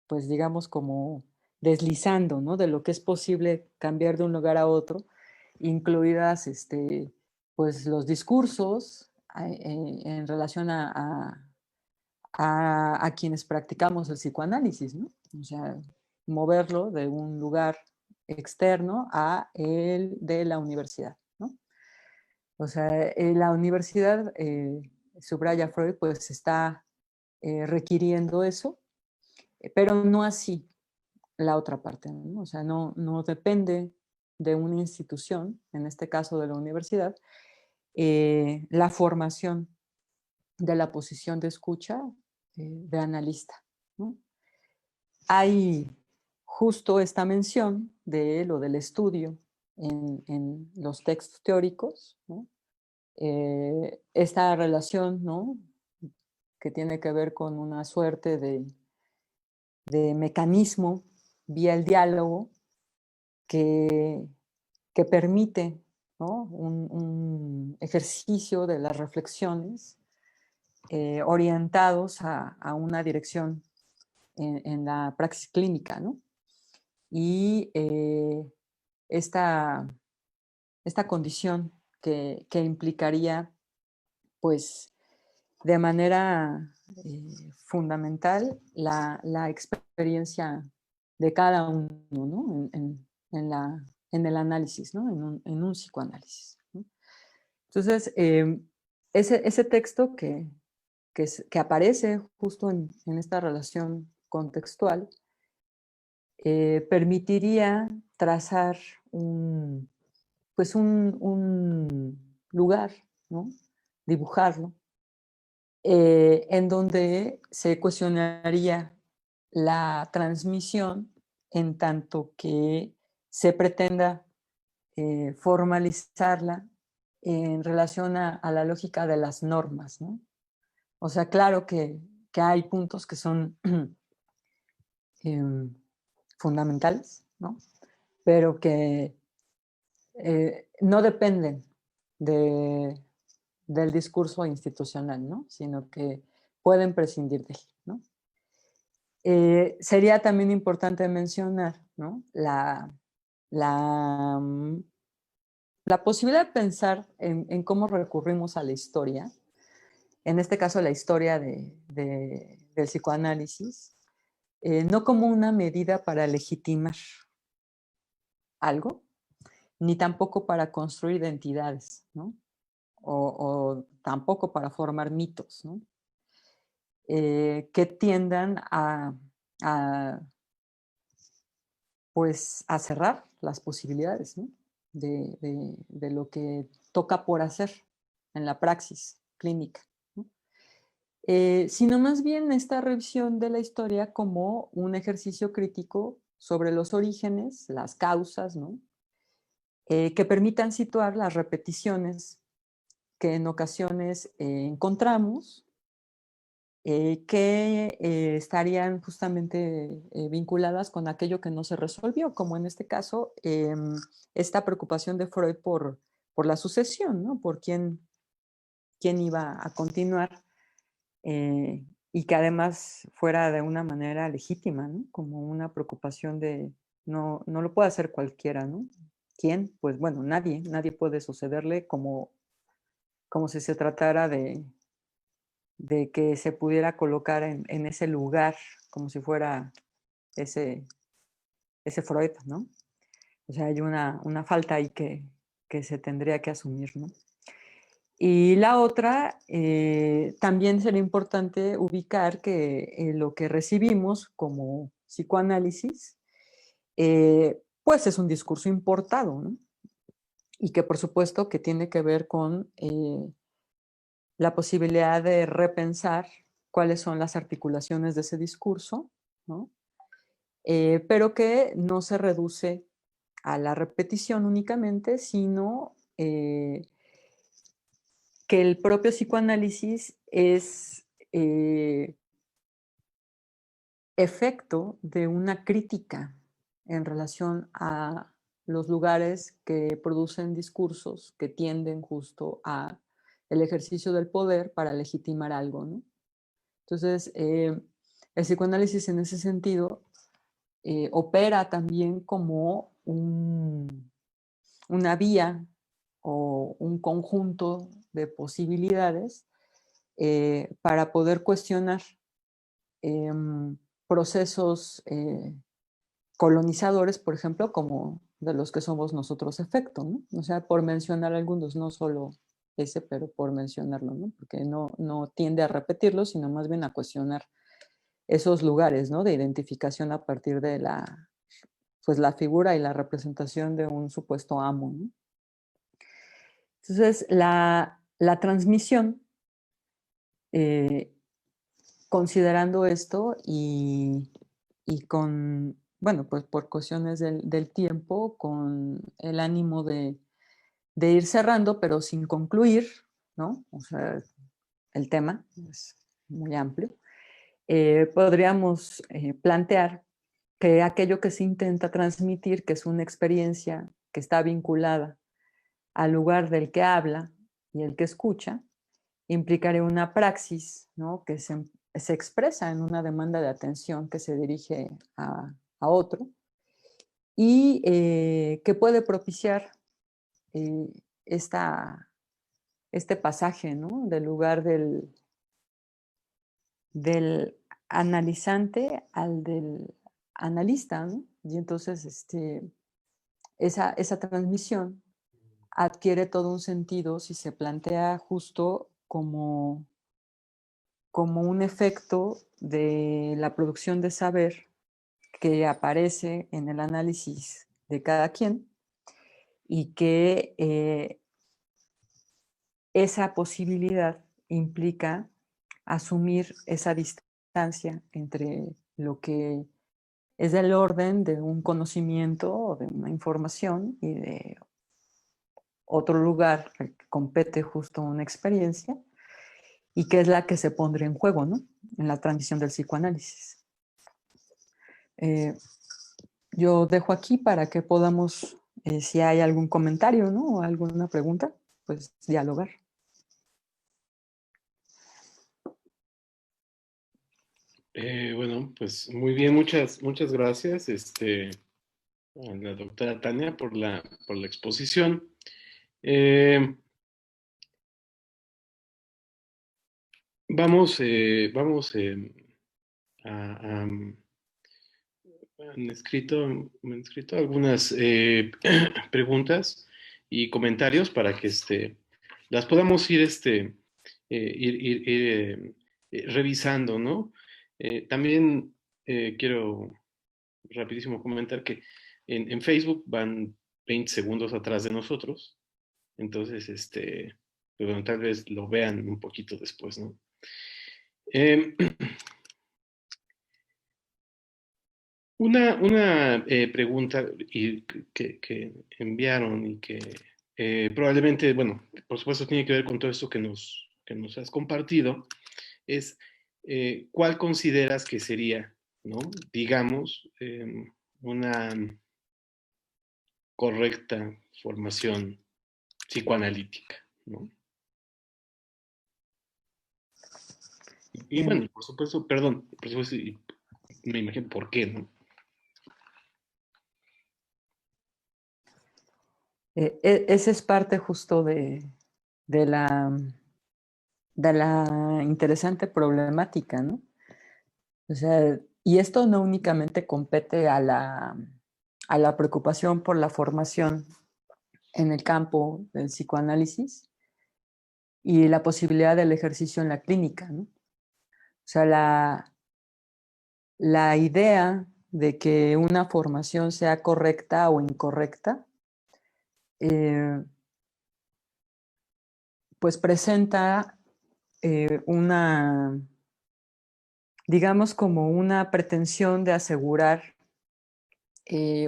pues digamos como deslizando, ¿no? De lo que es posible cambiar de un lugar a otro, incluidas pues los discursos en relación a quienes practicamos el psicoanálisis, ¿no? O sea, moverlo de un lugar externo a el de la universidad, ¿no? O sea, la universidad, subraya Freud, pues está requiriendo eso pero no así la otra parte, ¿no? O sea, no depende de una institución, en este caso de la universidad, la formación de la posición de escucha de analista, ¿no? Hay justo esta mención de lo del estudio en los textos teóricos, ¿no? Esta relación, ¿no?, que tiene que ver con una suerte de mecanismo vía el diálogo que, que permite, ¿no?, un ejercicio de las reflexiones orientados a una dirección en la praxis clínica, ¿no? Y esta, esta condición que implicaría, pues, de manera fundamental la experiencia de cada uno, ¿no?, en el análisis, ¿no?, en un psicoanálisis, ¿no? Entonces, ese texto que aparece justo en esta relación contextual, permitiría trazar pues un lugar, ¿no?, dibujarlo, en donde se cuestionaría la transmisión en tanto que se pretenda formalizarla en relación a la lógica de las normas, ¿no? O sea, claro que hay puntos que son em, fundamentales, ¿no?, pero que no dependen de, del discurso institucional, ¿no?, sino que pueden prescindir de él, ¿no? Sería también importante mencionar, ¿no?, la, mm, la posibilidad de pensar en cómo recurrimos a la historia, en este caso la historia del psicoanálisis, no como una medida para legitimar algo, ni tampoco para construir identidades, ¿no?, o tampoco para formar mitos, ¿no?, que tiendan a, pues, a cerrar las posibilidades, ¿no?, de lo que toca por hacer en la praxis clínica, ¿no? Sino más bien esta revisión de la historia como un ejercicio crítico sobre los orígenes, las causas, ¿no?, que permitan situar las repeticiones que en ocasiones encontramos, que estarían justamente vinculadas con aquello que no se resolvió, como en este caso esta preocupación de Freud por la sucesión, ¿no?, por quién iba a continuar, y que además fuera de una manera legítima, ¿no?, como una preocupación de no lo puede hacer cualquiera, ¿no? ¿Quién? Pues bueno, nadie puede sucederle, como si se tratara de que se pudiera colocar en ese lugar, como si fuera ese, ese Freud, ¿no? O sea, hay una falta ahí que se tendría que asumir, ¿no? Y la otra, también sería importante ubicar que lo que recibimos como psicoanálisis, pues es un discurso importado, ¿no? Y que por supuesto que tiene que ver con la posibilidad de repensar cuáles son las articulaciones de ese discurso, ¿no? Pero que no se reduce a la repetición únicamente, sino que el propio psicoanálisis es efecto de una crítica en relación a los lugares que producen discursos que tienden justo a el ejercicio del poder para legitimar algo, ¿no? Entonces, el psicoanálisis en ese sentido opera también como una vía o un conjunto de posibilidades para poder cuestionar procesos colonizadores, por ejemplo, como de los que somos nosotros efecto, ¿no? O sea, por mencionar algunos, no solo ese, pero por mencionarlo, ¿no? Porque no tiende a repetirlo, sino más bien a cuestionar esos lugares, ¿no? De identificación a partir de pues la figura y la representación de un supuesto amo, ¿no? Entonces, la transmisión, considerando esto y con, bueno, pues por cuestiones del tiempo, con el ánimo de ir cerrando, pero sin concluir, ¿no? O sea, el tema es muy amplio. Podríamos plantear que aquello que se intenta transmitir, que es una experiencia que está vinculada al lugar del que habla y el que escucha, implicaría una praxis, ¿no? Que se expresa en una demanda de atención que se dirige a otro y que puede propiciar eh, este pasaje, ¿no? Del lugar del analizante al del analista, ¿no? Y entonces esa transmisión adquiere todo un sentido si se plantea justo como un efecto de la producción de saber que aparece en el análisis de cada quien y que esa posibilidad implica asumir esa distancia entre lo que es del orden de un conocimiento o de una información y de otro lugar que compete justo una experiencia y que es la que se pondría en juego, ¿no? En la transmisión del psicoanálisis. Yo dejo aquí para que podamos, si hay algún comentario, ¿no? O alguna pregunta, pues dialogar. Bueno, pues muy bien, muchas gracias a la doctora Tania por la exposición. Vamos a, me han escrito algunas preguntas y comentarios para que las podamos ir, revisando, ¿no? También quiero rapidísimo comentar que en Facebook van 20 segundos atrás de nosotros, entonces, pues bueno, tal vez lo vean un poquito después, ¿no? Eh, una pregunta que enviaron y que probablemente, bueno, por supuesto tiene que ver con todo esto que nos has compartido, es ¿cuál consideras que sería, ¿no? Digamos, una correcta formación psicoanalítica, ¿no? Y bueno, por supuesto, perdón, por supuesto, y me imagino por qué, ¿no? Esa es parte justo de la, de la interesante problemática, ¿no? O sea, y esto no únicamente compete a la preocupación por la formación en el campo del psicoanálisis y la posibilidad del ejercicio en la clínica, ¿no? O sea, la idea de que una formación sea correcta o incorrecta, pues presenta digamos, como una pretensión de asegurar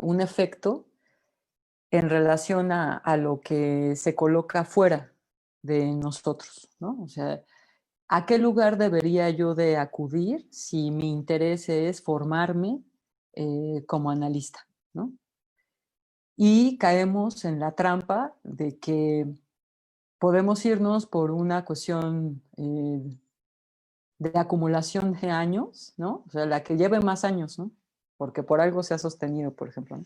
un efecto en relación a lo que se coloca fuera de nosotros, ¿no? O sea, ¿a qué lugar debería yo de acudir si mi interés es formarme como analista, ¿no? Y caemos en la trampa de que podemos irnos por una cuestión de acumulación de años, ¿no? O sea, la que lleve más años, ¿no? Porque por algo se ha sostenido, por ejemplo, ¿no?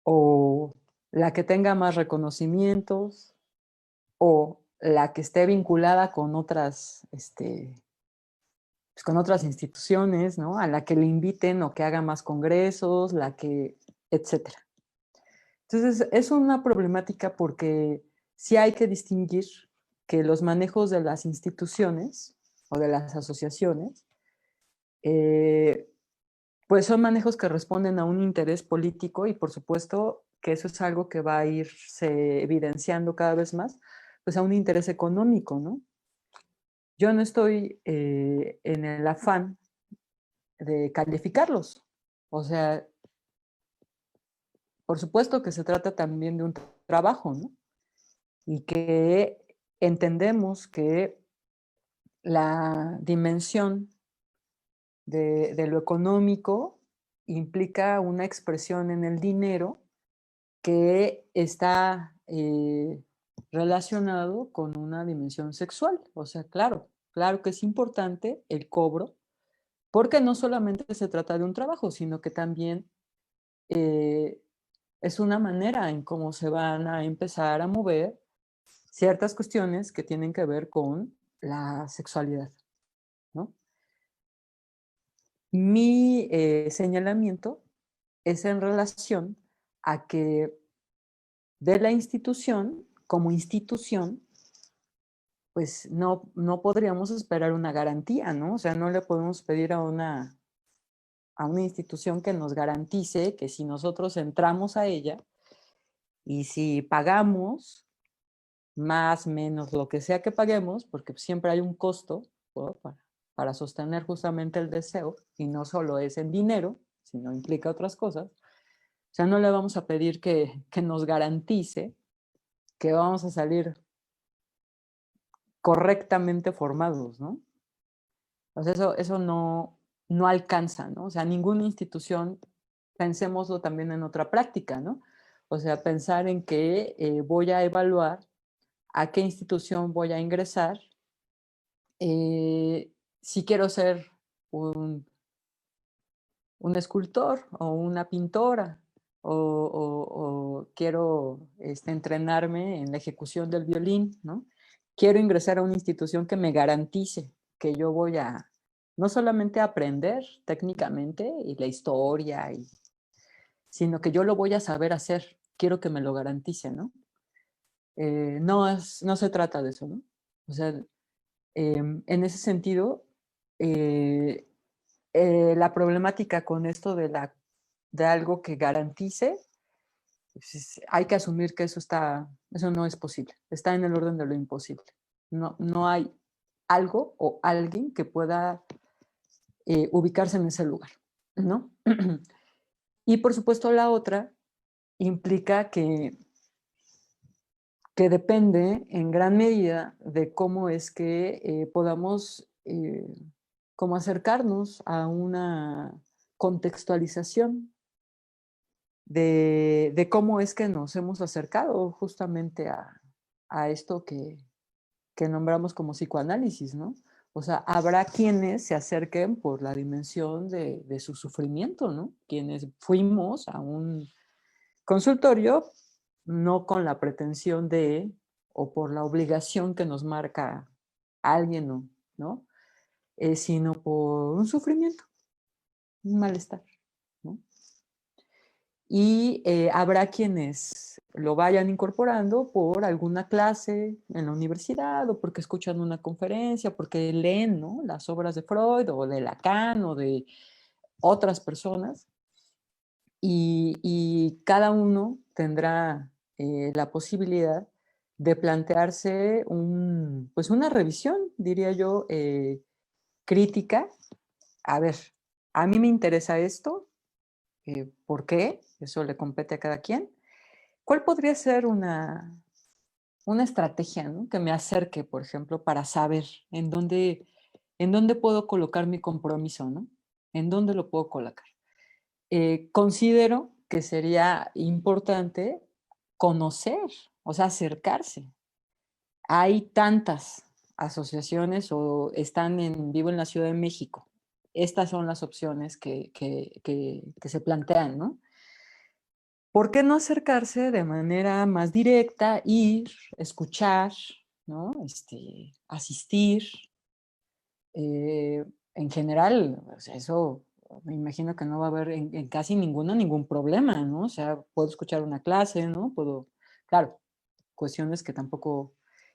O la que tenga más reconocimientos, o la que esté vinculada con pues con otras instituciones, ¿no? A la que le inviten o que haga más congresos, etcétera. Entonces, es una problemática porque sí hay que distinguir que los manejos de las instituciones o de las asociaciones pues son manejos que responden a un interés político y por supuesto que eso es algo que va a irse evidenciando cada vez más, pues a un interés económico, ¿no? Yo no estoy en el afán de calificarlos. O sea, por supuesto que se trata también de un trabajo, ¿no? Y que entendemos que la dimensión de lo económico implica una expresión en el dinero que está relacionado con una dimensión sexual. O sea, claro, claro que es importante el cobro, porque no solamente se trata de un trabajo, sino que también es una manera en cómo se van a empezar a mover ciertas cuestiones que tienen que ver con la sexualidad, ¿no? Mi señalamiento es en relación a que de la institución, como institución, pues no podríamos esperar una garantía, ¿no? O sea, no le podemos pedir a una institución que nos garantice que si nosotros entramos a ella y si pagamos más, menos, lo que sea que paguemos, porque siempre hay un costo, ¿no? Para sostener justamente el deseo, y no solo es en dinero, sino implica otras cosas. O sea, no le vamos a pedir que nos garantice que vamos a salir correctamente formados, ¿no? O sea, eso no alcanza, ¿no? O sea, ninguna institución, pensémoslo también en otra práctica, ¿no? O sea, pensar en que voy a evaluar a qué institución voy a ingresar, si quiero ser un, un escultor o una pintora, o quiero entrenarme en la ejecución del violín, ¿no? Quiero ingresar a una institución que me garantice que yo voy a no solamente aprender técnicamente y la historia, sino que yo lo voy a saber hacer. Quiero que me lo garantice, ¿no? No se trata de eso, ¿no? O sea, en ese sentido, eh, la problemática con esto de algo que garantice, pues hay que asumir que eso no es posible, está en el orden de lo imposible. No hay algo o alguien que pueda ubicarse en ese lugar, ¿no? Y por supuesto la otra implica que depende en gran medida de cómo es que podamos como acercarnos a una contextualización de cómo es que nos hemos acercado justamente a esto que nombramos como psicoanálisis, ¿no? O sea, habrá quienes se acerquen por la dimensión de su sufrimiento, ¿no? Quienes fuimos a un consultorio no con la pretensión de, o por la obligación que nos marca alguien, ¿no? Sino por un sufrimiento, un malestar, ¿no? Y habrá quienes lo vayan incorporando por alguna clase en la universidad o porque escuchan una conferencia, porque leen, ¿no? Las obras de Freud o de Lacan o de otras personas y cada uno tendrá la posibilidad de plantearse pues una revisión, diría yo, crítica. A ver, a mí me interesa esto, ¿por qué? Eso le compete a cada quien. ¿Cuál podría ser una estrategia, ¿no? Que me acerque, por ejemplo, para saber en dónde puedo colocar mi compromiso, ¿no? ¿En dónde lo puedo colocar? Considero que sería importante conocer, o sea, acercarse. Hay tantas asociaciones o están en vivo en la Ciudad de México. Estas son las opciones que se plantean, ¿no? ¿Por qué no acercarse de manera más directa, ir, escuchar, ¿no? Asistir? En general, o sea, eso me imagino que no va a haber en casi ningún problema, ¿no? O sea, puedo escuchar una clase, ¿no? Claro, cuestiones que tampoco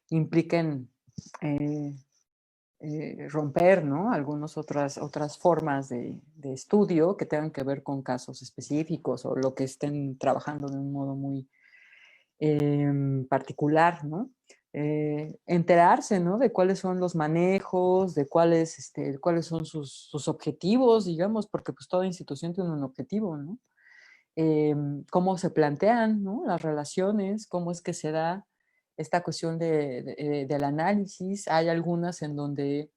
impliquen romper, ¿no? Algunas otras formas de estudio que tengan que ver con casos específicos o lo que estén trabajando de un modo muy particular, ¿no? Enterarse, ¿no? De cuáles son los manejos, de cuáles son sus objetivos, digamos, porque pues toda institución tiene un objetivo, ¿no? Cómo se plantean, ¿no? Las relaciones, cómo es que se da esta cuestión del análisis. Hay algunas en donde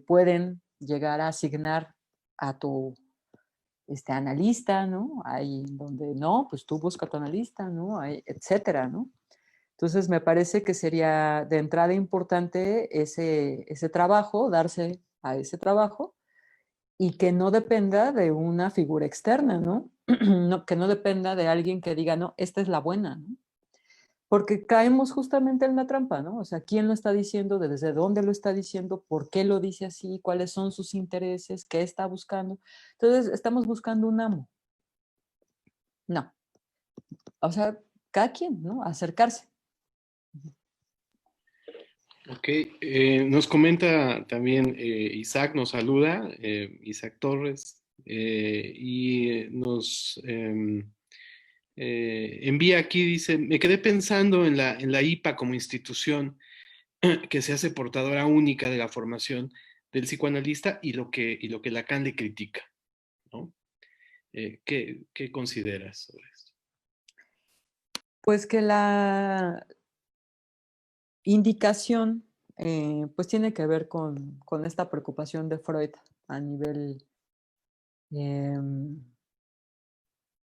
pueden llegar a asignar a tu analista, ¿no? Hay en donde no, pues tú busca tu analista, ¿no? Hay, etcétera, ¿no? Entonces me parece que sería de entrada importante ese trabajo, darse a ese trabajo y que no dependa de una figura externa, ¿no? No, que no dependa de alguien que diga, no, esta es la buena, ¿no? Porque caemos justamente en la trampa, ¿no? O sea, ¿quién lo está diciendo? ¿Desde dónde lo está diciendo? ¿Por qué lo dice así? ¿Cuáles son sus intereses? ¿Qué está buscando? Entonces, estamos buscando un amo. No. O sea, cada quien, ¿no? Acercarse. Ok, nos comenta también Isaac, nos saluda, Isaac Torres, y nos envía aquí, dice, me quedé pensando en la IPA como institución que se hace portadora única de la formación del psicoanalista y lo que Lacan le critica, ¿no? ¿Qué consideras sobre esto? Pues que la indicación, pues tiene que ver con esta preocupación de Freud a nivel em,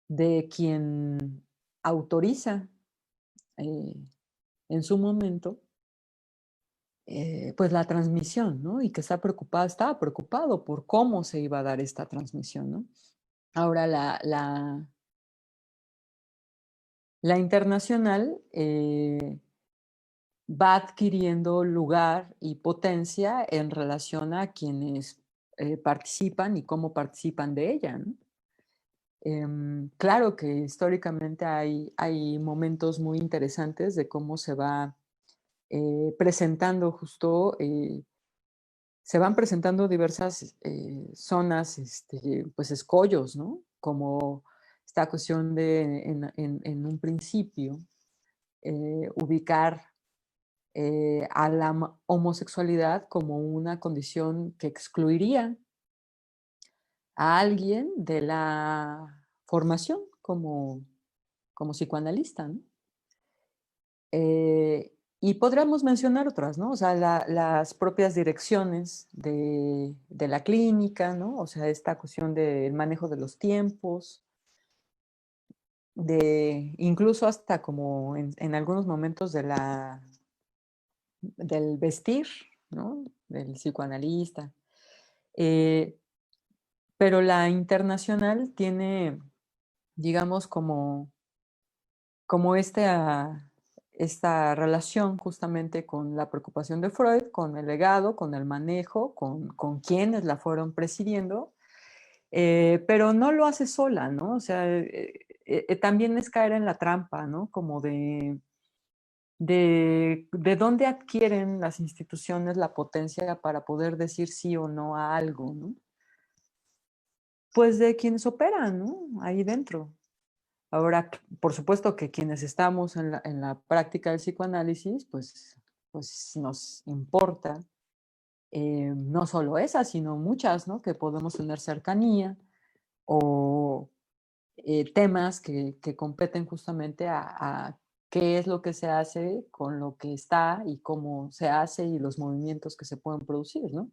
de quien autoriza eh, en su momento pues la transmisión, ¿no? Y que estaba preocupado por cómo se iba a dar esta transmisión, ¿no? Ahora, la internacional va adquiriendo lugar y potencia en relación a quienes participan y cómo participan de ella, ¿no? Claro que históricamente hay momentos muy interesantes de cómo se va presentando justo se van presentando diversas zonas, pues escollos, ¿no? Como esta cuestión de, en un principio, ubicar a la homosexualidad como una condición que excluiría a alguien de la formación como psicoanalista, ¿no? Y podríamos mencionar otras, ¿no? O sea, las propias direcciones de la clínica, ¿no? O sea, esta cuestión del manejo de los tiempos, de incluso hasta como en algunos momentos del vestir, ¿no? Del psicoanalista. Eh, pero la internacional tiene, digamos, como esta relación justamente con la preocupación de Freud, con el legado, con el manejo, con quienes la fueron presidiendo, pero no lo hace sola, ¿no? O sea, también es caer en la trampa, ¿no? Como de dónde adquieren las instituciones la potencia para poder decir sí o no a algo, ¿no? Pues de quienes operan, ¿no? Ahí dentro. Ahora, por supuesto que quienes estamos en la práctica del psicoanálisis, pues nos importa no solo esas, sino muchas, ¿no? Que podemos tener cercanía o temas que competen justamente a qué es lo que se hace con lo que está y cómo se hace y los movimientos que se pueden producir, ¿no?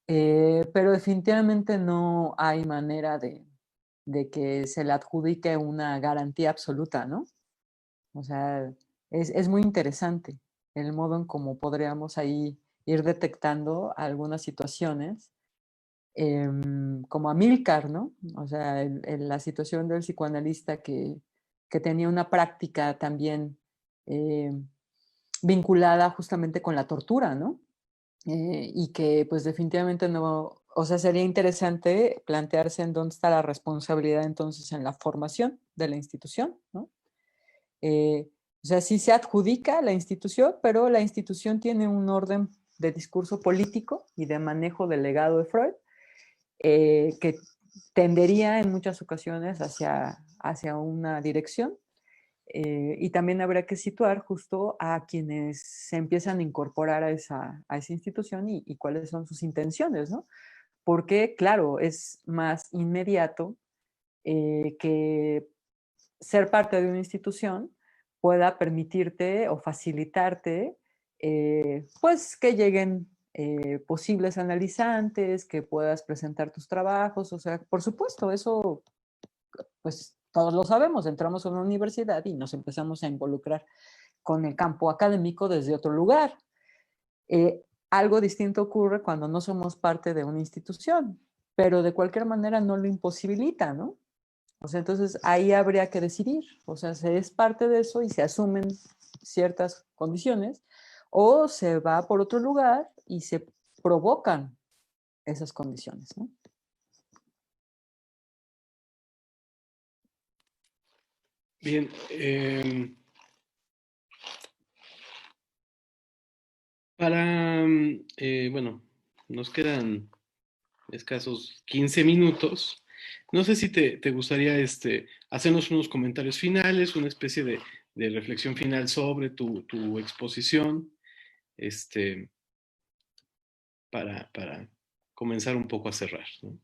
Pero definitivamente no hay manera de que se le adjudique una garantía absoluta, ¿no? O sea, es muy interesante el modo en cómo podríamos ahí ir detectando algunas situaciones, como Amílcar, ¿no? O sea, la situación del psicoanalista que tenía una práctica también vinculada justamente con la tortura, ¿no? Y que pues definitivamente no, o sea, sería interesante plantearse en dónde está la responsabilidad entonces en la formación de la institución, ¿no? O sea, sí se adjudica la institución, pero la institución tiene un orden de discurso político y de manejo del legado de Freud, que tendería en muchas ocasiones hacia una dirección. Y también habrá que situar justo a quienes se empiezan a incorporar a esa institución y cuáles son sus intenciones, ¿no? Porque, claro, es más inmediato que ser parte de una institución pueda permitirte o facilitarte, pues, que lleguen posibles analizantes, que puedas presentar tus trabajos, o sea, por supuesto, eso, pues, todos lo sabemos, entramos a una universidad y nos empezamos a involucrar con el campo académico desde otro lugar. Algo distinto ocurre cuando no somos parte de una institución, pero de cualquier manera no lo imposibilita, ¿no? O sea, entonces ahí habría que decidir, o sea, se es parte de eso y se asumen ciertas condiciones, o se va por otro lugar y se provocan esas condiciones, ¿no? Bien, bueno, nos quedan escasos 15 minutos. No sé si te gustaría hacernos unos comentarios finales, una especie de reflexión final sobre tu exposición, este, para comenzar un poco a cerrar, ¿no?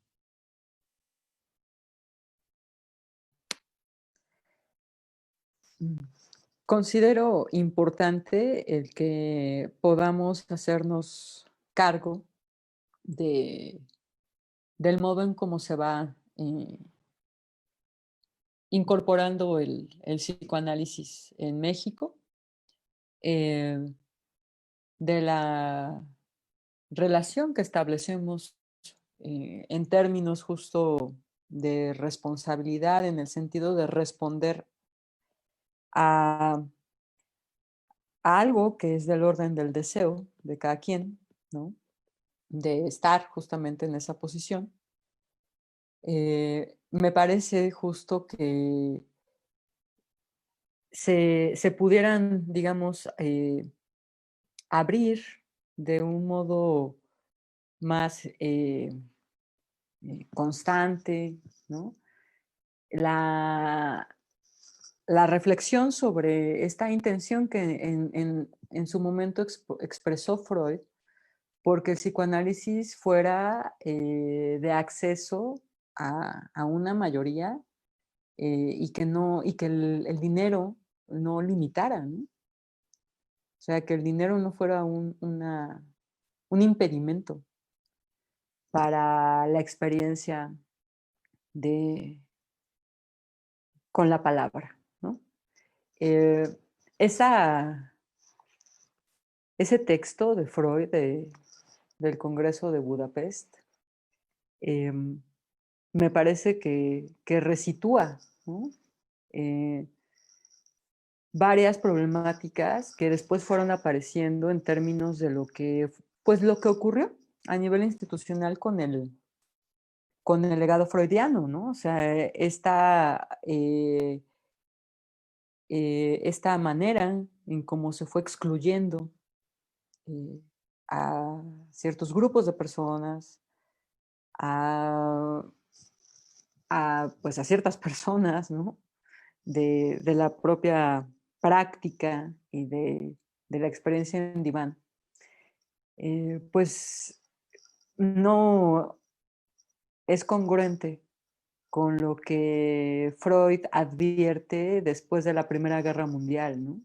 Considero importante el que podamos hacernos cargo de, del modo en cómo se va incorporando el psicoanálisis en México, eh, de la relación que establecemos en términos justo de responsabilidad, en el sentido de responder a, a algo que es del orden del deseo de cada quien, ¿no? De estar justamente en esa posición. Me parece justo que se pudieran, digamos, abrir de un modo más constante, ¿no? La, la reflexión sobre esta intención que en su momento expresó Freud, porque el psicoanálisis fuera de acceso a una mayoría y que, no, y que el dinero no limitara, ¿no? O sea, que el dinero no fuera un impedimento para la experiencia de, con la palabra, ¿no? Eh, esa, ese texto de Freud del Congreso de Budapest eh, me parece que resitúa, ¿no? eh, varias problemáticas que después fueron apareciendo en términos de lo que, pues, lo que ocurrió a nivel institucional con el legado freudiano, ¿no? O sea, esta manera en cómo se fue excluyendo eh, a ciertos grupos de personas, a, pues a ciertas personas, ¿no? De la propia práctica y de la experiencia en diván, pues no es congruente con lo que Freud advierte después de la Primera Guerra Mundial, ¿no?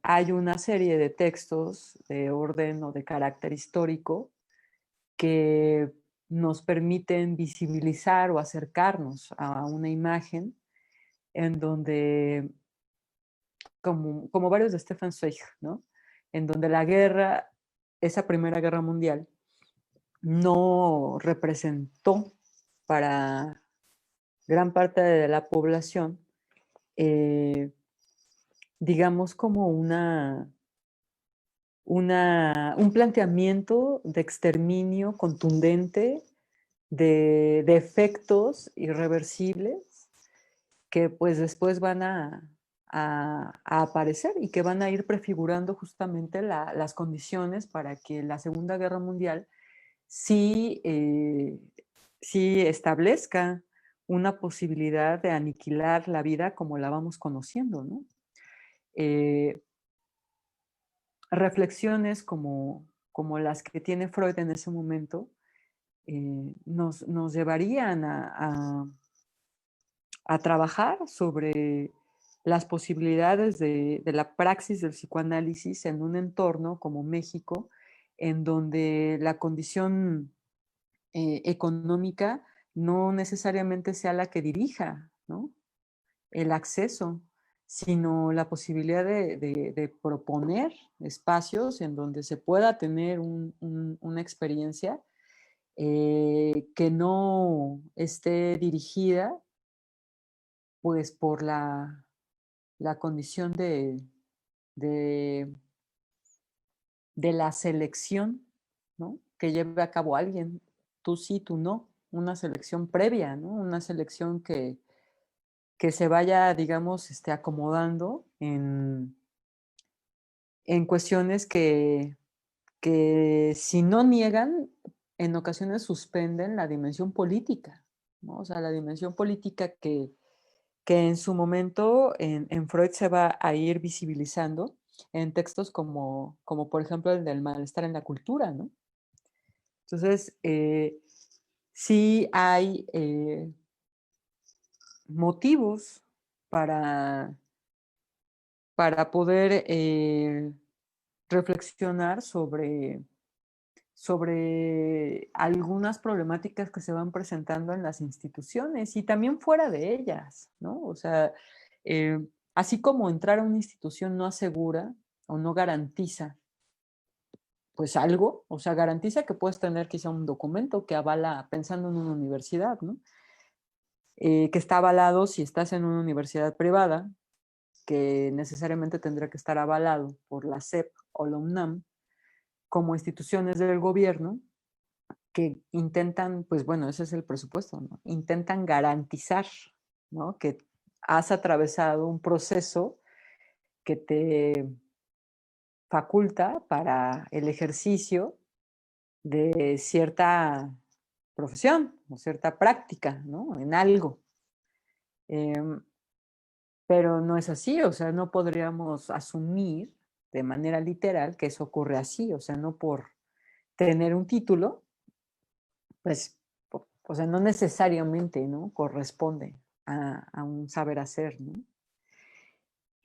Hay una serie de textos de orden o de carácter histórico que nos permiten visibilizar o acercarnos a una imagen en donde, como varios de Stefan Zweig, ¿no? En donde la guerra, esa Primera Guerra Mundial, no representó para gran parte de la población, digamos, como un planteamiento de exterminio contundente de efectos irreversibles que pues después van a a aparecer y que van a ir prefigurando justamente las condiciones para que la Segunda Guerra Mundial sí, sí establezca una posibilidad de aniquilar la vida como la vamos conociendo, ¿no? Eh, reflexiones como las que tiene Freud en ese momento nos llevarían a trabajar sobre las posibilidades de la praxis del psicoanálisis en un entorno como México, en donde la condición económica no necesariamente sea la que dirija, ¿no?, el acceso, sino la posibilidad de proponer espacios en donde se pueda tener una experiencia que no esté dirigida pues por la condición de, de la selección, ¿no?, que lleve a cabo alguien, tú sí, tú no, una selección previa, ¿no?, una selección que se vaya, digamos, acomodando en cuestiones que si no niegan, en ocasiones suspenden la dimensión política, ¿no? O sea, la dimensión política que en su momento en Freud se va a ir visibilizando en textos como por ejemplo el del malestar en la cultura, ¿no? Entonces, sí hay motivos para, para poder reflexionar sobre algunas problemáticas que se van presentando en las instituciones y también fuera de ellas, ¿no? O sea, eh, así como entrar a una institución no asegura o no garantiza, pues algo, o sea, garantiza que puedes tener quizá un documento que avala, pensando en una universidad, ¿no? Que está avalado si estás en una universidad privada, que necesariamente tendrá que estar avalado por la SEP o la UNAM como instituciones del gobierno que intentan, pues bueno, ese es el presupuesto, ¿no? Intentan garantizar, ¿no?, que has atravesado un proceso que te faculta para el ejercicio de cierta profesión o cierta práctica, ¿no?, en algo. Em, pero no es así, o sea, no podríamos asumir de manera literal que eso ocurre así, o sea, no por tener un título, pues, o sea, no necesariamente, ¿no?, corresponde a un saber hacer, ¿no?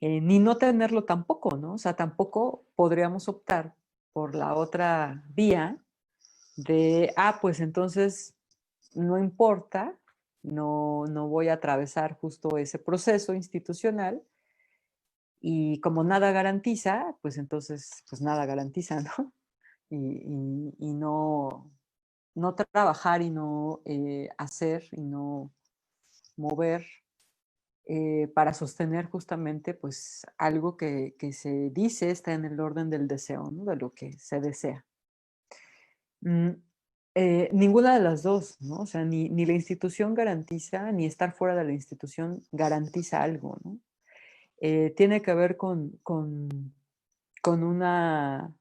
Ni no tenerlo tampoco, ¿no? O sea, tampoco podríamos optar por la otra vía de, pues entonces no importa, no voy a atravesar justo ese proceso institucional y como nada garantiza, pues entonces, pues nada garantiza, ¿no? Y no trabajar y no hacer y no mover para sostener justamente pues algo que se dice está en el orden del deseo, ¿no?, de lo que se desea. Mm, ninguna de las dos, ¿no? O sea, ni la institución garantiza, ni estar fuera de la institución garantiza algo, ¿no? Tiene que ver con una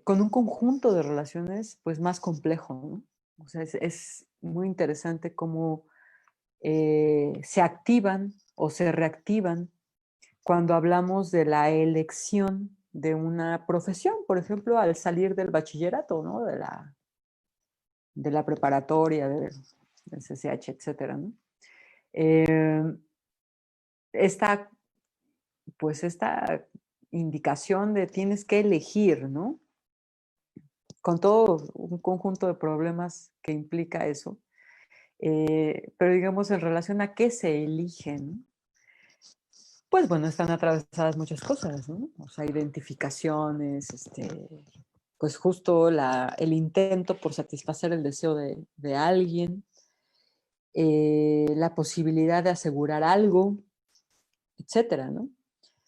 con un conjunto de relaciones pues más complejo, ¿no? O sea, es muy interesante cómo se activan o se reactivan cuando hablamos de la elección de una profesión, por ejemplo, al salir del bachillerato, ¿no?, de la preparatoria, del CCH, etcétera, ¿no? Eh, esta, pues esta indicación de tienes que elegir, ¿no?, con todo un conjunto de problemas que implica eso, pero digamos en relación a qué se elige, ¿no? Pues bueno, están atravesadas muchas cosas, ¿no? O sea, identificaciones, pues justo el intento por satisfacer el deseo de alguien, la posibilidad de asegurar algo, etcétera, ¿no?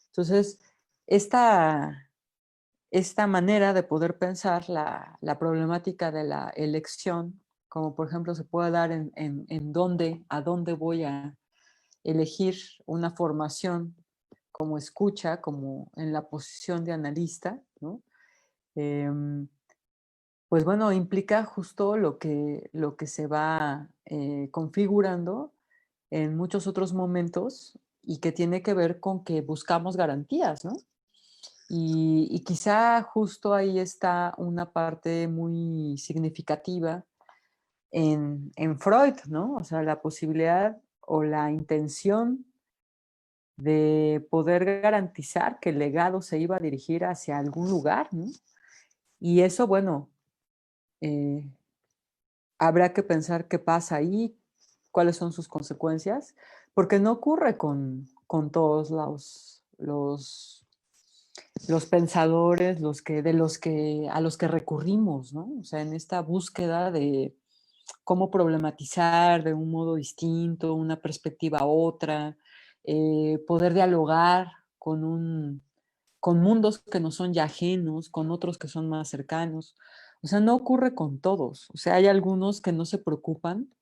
Entonces, esta, esta manera de poder pensar la problemática de la elección, como por ejemplo se puede dar en a dónde voy elegir una formación como escucha, como en la posición de analista, ¿no? Pues bueno, implica justo lo que se va configurando en muchos otros momentos y que tiene que ver con que buscamos garantías, ¿no? Y quizá justo ahí está una parte muy significativa en Freud, ¿no? O sea, la posibilidad o la intención de poder garantizar que el legado se iba a dirigir hacia algún lugar, ¿no? Y eso, bueno, eh, habrá que pensar qué pasa ahí, cuáles son sus consecuencias, porque no ocurre con todos los pensadores, a los que recurrimos, ¿no? O sea, en esta búsqueda de cómo problematizar de un modo distinto, una perspectiva otra, poder dialogar con mundos que nos son ya ajenos, con otros que son más cercanos. O sea, no ocurre con todos. O sea, hay algunos que no se preocupan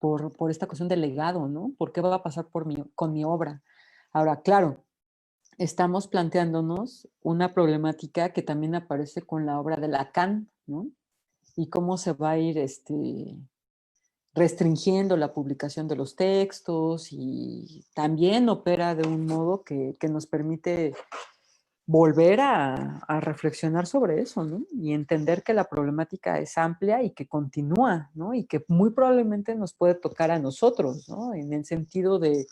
por esta cuestión del legado, ¿no? ¿Por qué va a pasar con mi obra? Ahora, claro, estamos planteándonos una problemática que también aparece con la obra de Lacan, ¿no? Y cómo se va a ir restringiendo la publicación de los textos y también opera de un modo que nos permite volver a reflexionar sobre eso, ¿no? Y entender que la problemática es amplia y que continúa, ¿no? Y que muy probablemente nos puede tocar a nosotros, ¿no? En el sentido de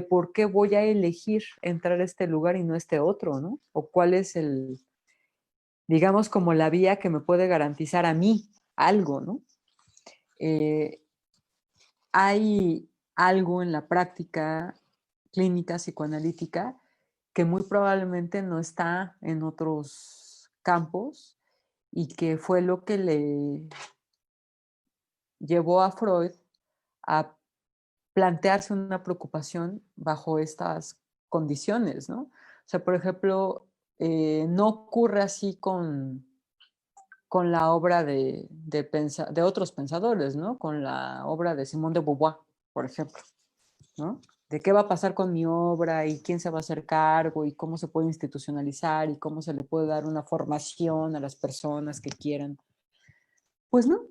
por qué voy a elegir entrar a este lugar y no a este otro, ¿no? O cuál es digamos, como la vía que me puede garantizar a mí algo, ¿no? Eh, Hay algo en la práctica clínica psicoanalítica que muy probablemente no está en otros campos y que fue lo que le llevó a Freud a plantearse una preocupación bajo estas condiciones, ¿no? O sea, por ejemplo, no ocurre así con la obra de otros pensadores, ¿no? Con la obra de Simone de Beauvoir, por ejemplo, ¿no? De qué va a pasar con mi obra y quién se va a hacer cargo y cómo se puede institucionalizar y cómo se le puede dar una formación a las personas que quieran. Pues no.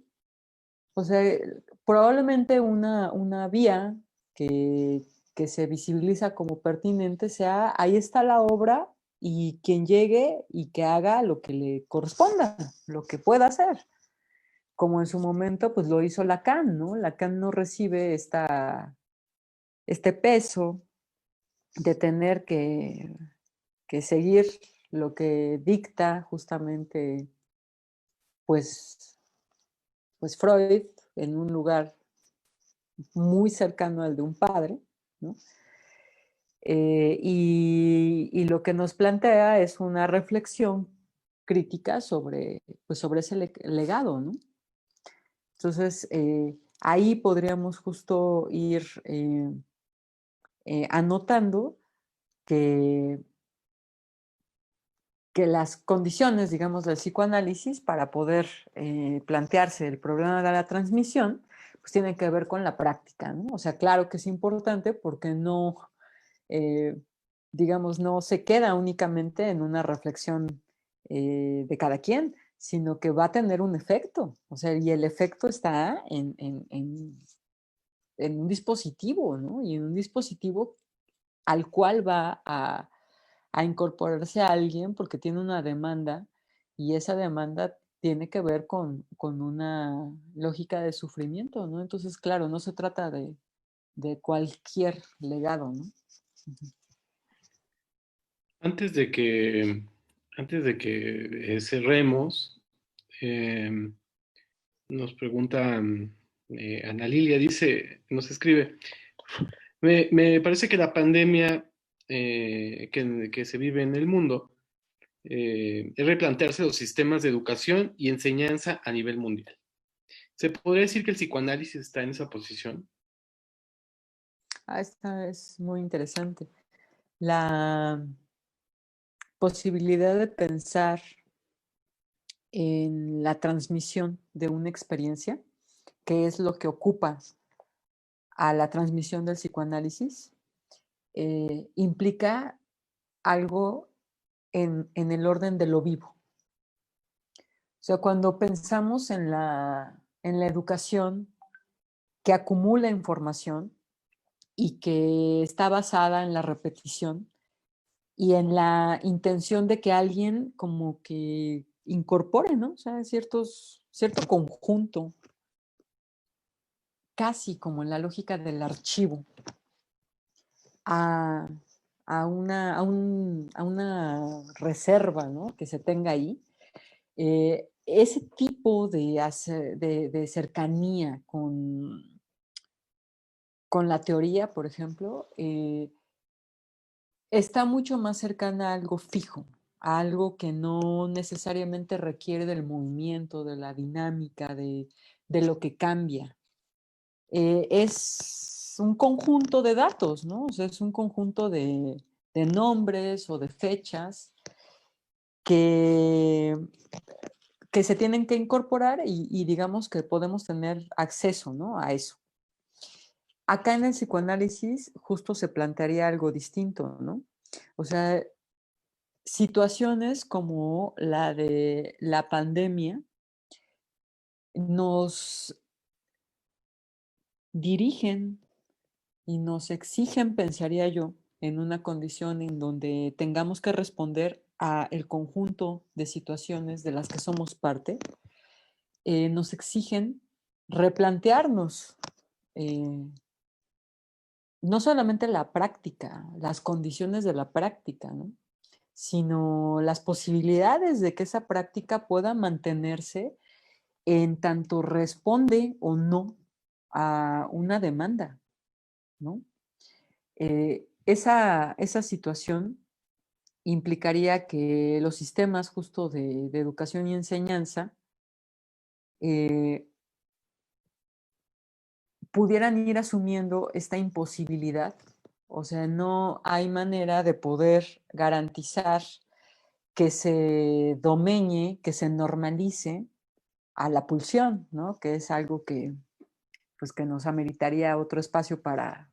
O sea, probablemente una vía que, que se visibiliza como pertinente sea, ahí está la obra y quien llegue y que haga lo que le corresponda, lo que pueda hacer. Como en su momento, pues lo hizo Lacan, ¿no? Lacan no recibe este peso de tener que seguir lo que dicta justamente, pues, pues Freud en un lugar muy cercano al de un padre, ¿no? Y lo que nos plantea es una reflexión crítica sobre, pues sobre ese legado, ¿no? Entonces, ahí podríamos justo ir anotando que que las condiciones, digamos, del psicoanálisis para poder plantearse el problema de la transmisión, pues tienen que ver con la práctica, ¿no? O sea, claro que es importante porque no, eh, digamos, no se queda únicamente en una reflexión de cada quien, sino que va a tener un efecto, o sea, y el efecto está en un dispositivo, ¿no? Y en un dispositivo al cual va a incorporarse a alguien porque tiene una demanda y esa demanda tiene que ver con una lógica de sufrimiento, ¿no? Entonces, claro, no se trata de cualquier legado, ¿no? Ujú. Antes de que, antes de que cerremos, em, nos pregunta Ana Lilia, dice, nos escribe, me parece que la pandemia que se vive en el mundo es replantearse los sistemas de educación y enseñanza a nivel mundial. ¿Se podría decir que el psicoanálisis está en esa posición? Ah, esta es muy interesante. La posibilidad de pensar en la transmisión de una experiencia, que es lo que ocupa a la transmisión del psicoanálisis implica algo en el orden de lo vivo. O sea, cuando pensamos en la educación que acumula información y que está basada en la repetición y en la intención de que alguien como que incorpore, ¿no? O sea, cierto conjunto, casi como en la lógica del archivo, a, a una reserva, ¿no? Que se tenga ahí. Ese tipo de cercanía con la teoría, por ejemplo, está mucho más cercana a algo fijo, a algo que no necesariamente requiere del movimiento, de la dinámica, de lo que cambia. Es un conjunto de datos, ¿no? O sea, es un conjunto de nombres o de fechas que, que se tienen que incorporar y digamos que podemos tener acceso, ¿no? A eso. Acá en el psicoanálisis justo se plantearía algo distinto, ¿no? O sea, situaciones como la de la pandemia nos dirigen y nos exigen, pensaría yo, en una condición en donde tengamos que responder a el conjunto de situaciones de las que somos parte, nos exigen replantearnos no solamente la práctica, las condiciones de la práctica, ¿no? Sino las posibilidades de que esa práctica pueda mantenerse en tanto responde o no a una demanda, ¿no? Esa situación implicaría que los sistemas justo de educación y enseñanza eh, pudieran ir asumiendo esta imposibilidad. O sea, no hay manera de poder garantizar que se domeñe, que se normalice a la pulsión, ¿no? Que es algo que, pues, que nos ameritaría otro espacio para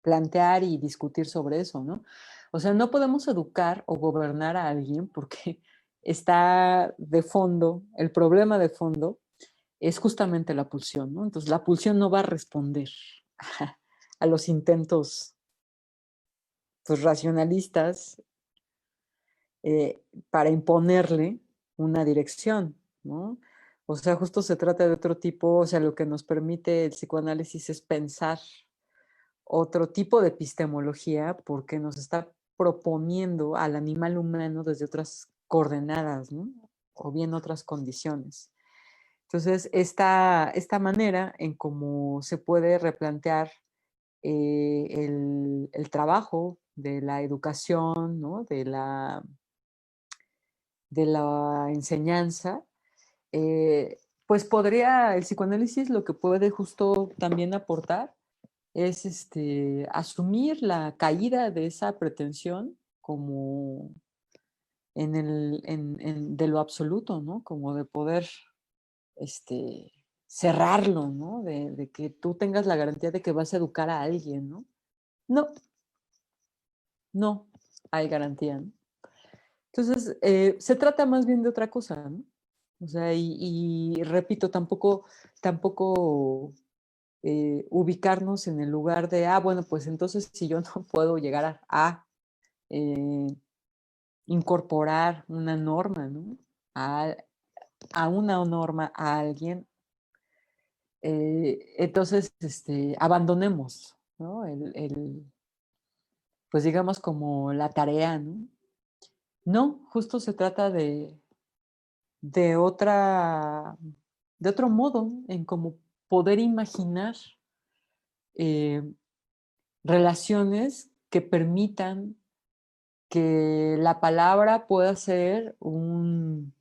plantear y discutir sobre eso, ¿no? O sea, no podemos educar o gobernar a alguien porque está de fondo, el problema de fondo es justamente la pulsión, ¿no? Entonces, la pulsión no va a responder a los intentos, pues, racionalistas para imponerle una dirección, ¿no? O sea, justo se trata de otro tipo, o sea, lo que nos permite el psicoanálisis es pensar otro tipo de epistemología porque nos está proponiendo al animal humano desde otras coordenadas, ¿no? O bien otras condiciones. Entonces, esta manera en cómo se puede replantear el trabajo de la educación, ¿no? De la enseñanza, pues podría, el psicoanálisis lo que puede justo también aportar es asumir la caída de esa pretensión como de lo absoluto, ¿no? Como de poder cerrarlo, ¿no? De que tú tengas la garantía de que vas a educar a alguien, ¿no? No, no hay garantía, ¿no? Entonces, se trata más bien de otra cosa, ¿no? O sea, y repito, tampoco ubicarnos en el lugar de, bueno, pues entonces si yo no puedo llegar eh, incorporar una norma, ¿no? A, a una norma, a alguien, entonces abandonemos, ¿no? Pues digamos como la tarea, ¿no? No, justo se trata de otra, de otro modo en cómo poder imaginar eh, relaciones que permitan que la palabra pueda ser un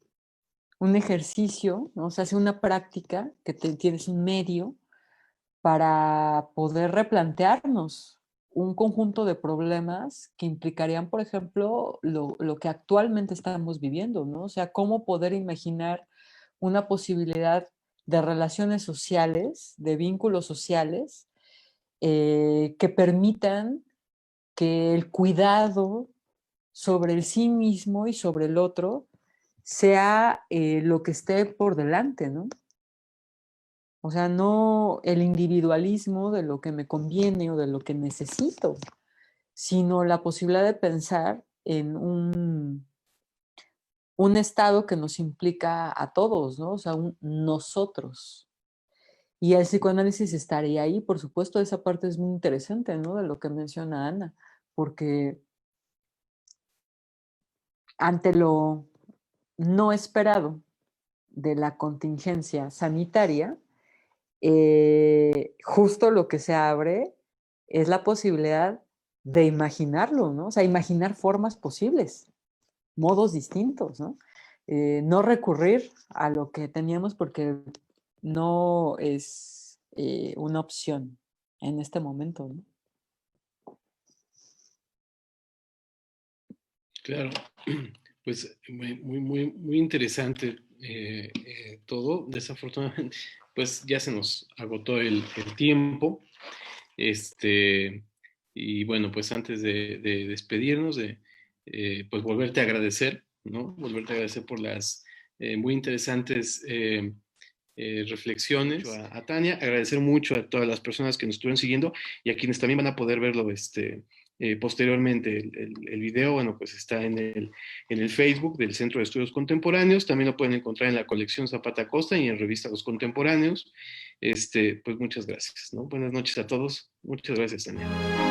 ejercicio, ¿no? O sea, hace una práctica que tienes un medio para poder replantearnos un conjunto de problemas que implicarían, por ejemplo, lo que actualmente estamos viviendo, ¿no? O sea, cómo poder imaginar una posibilidad de relaciones sociales, de vínculos sociales, que permitan que el cuidado sobre el sí mismo y sobre el otro sea lo que esté por delante, ¿no? O sea, no el individualismo de lo que me conviene o de lo que necesito, sino la posibilidad de pensar en un estado que nos implica a todos, ¿no? O sea, un nosotros. Y el psicoanálisis estaría ahí, por supuesto, esa parte es muy interesante, ¿no? De lo que menciona Ana, porque ante lo no esperado de la contingencia sanitaria, justo lo que se abre es la posibilidad de imaginarlo, ¿no? O sea, imaginar formas posibles, modos distintos, ¿no? No recurrir a lo que teníamos porque no es una opción en este momento, ¿no? Claro, pues muy interesante todo. Desafortunadamente, pues ya se nos agotó el tiempo. Este, y bueno, pues antes de despedirnos, pues volverte a agradecer, ¿no? Volverte a agradecer por las muy interesantes reflexiones. A Tania, agradecer mucho a todas las personas que nos estuvieron siguiendo y a quienes también van a poder verlo posteriormente. El video, bueno, pues está en el Facebook del Centro de Estudios Contemporáneos. También lo pueden encontrar en la colección Zapata Costa y en revista Los Contemporáneos. Pues muchas gracias, ¿no? Buenas noches a todos. Muchas gracias, Tania.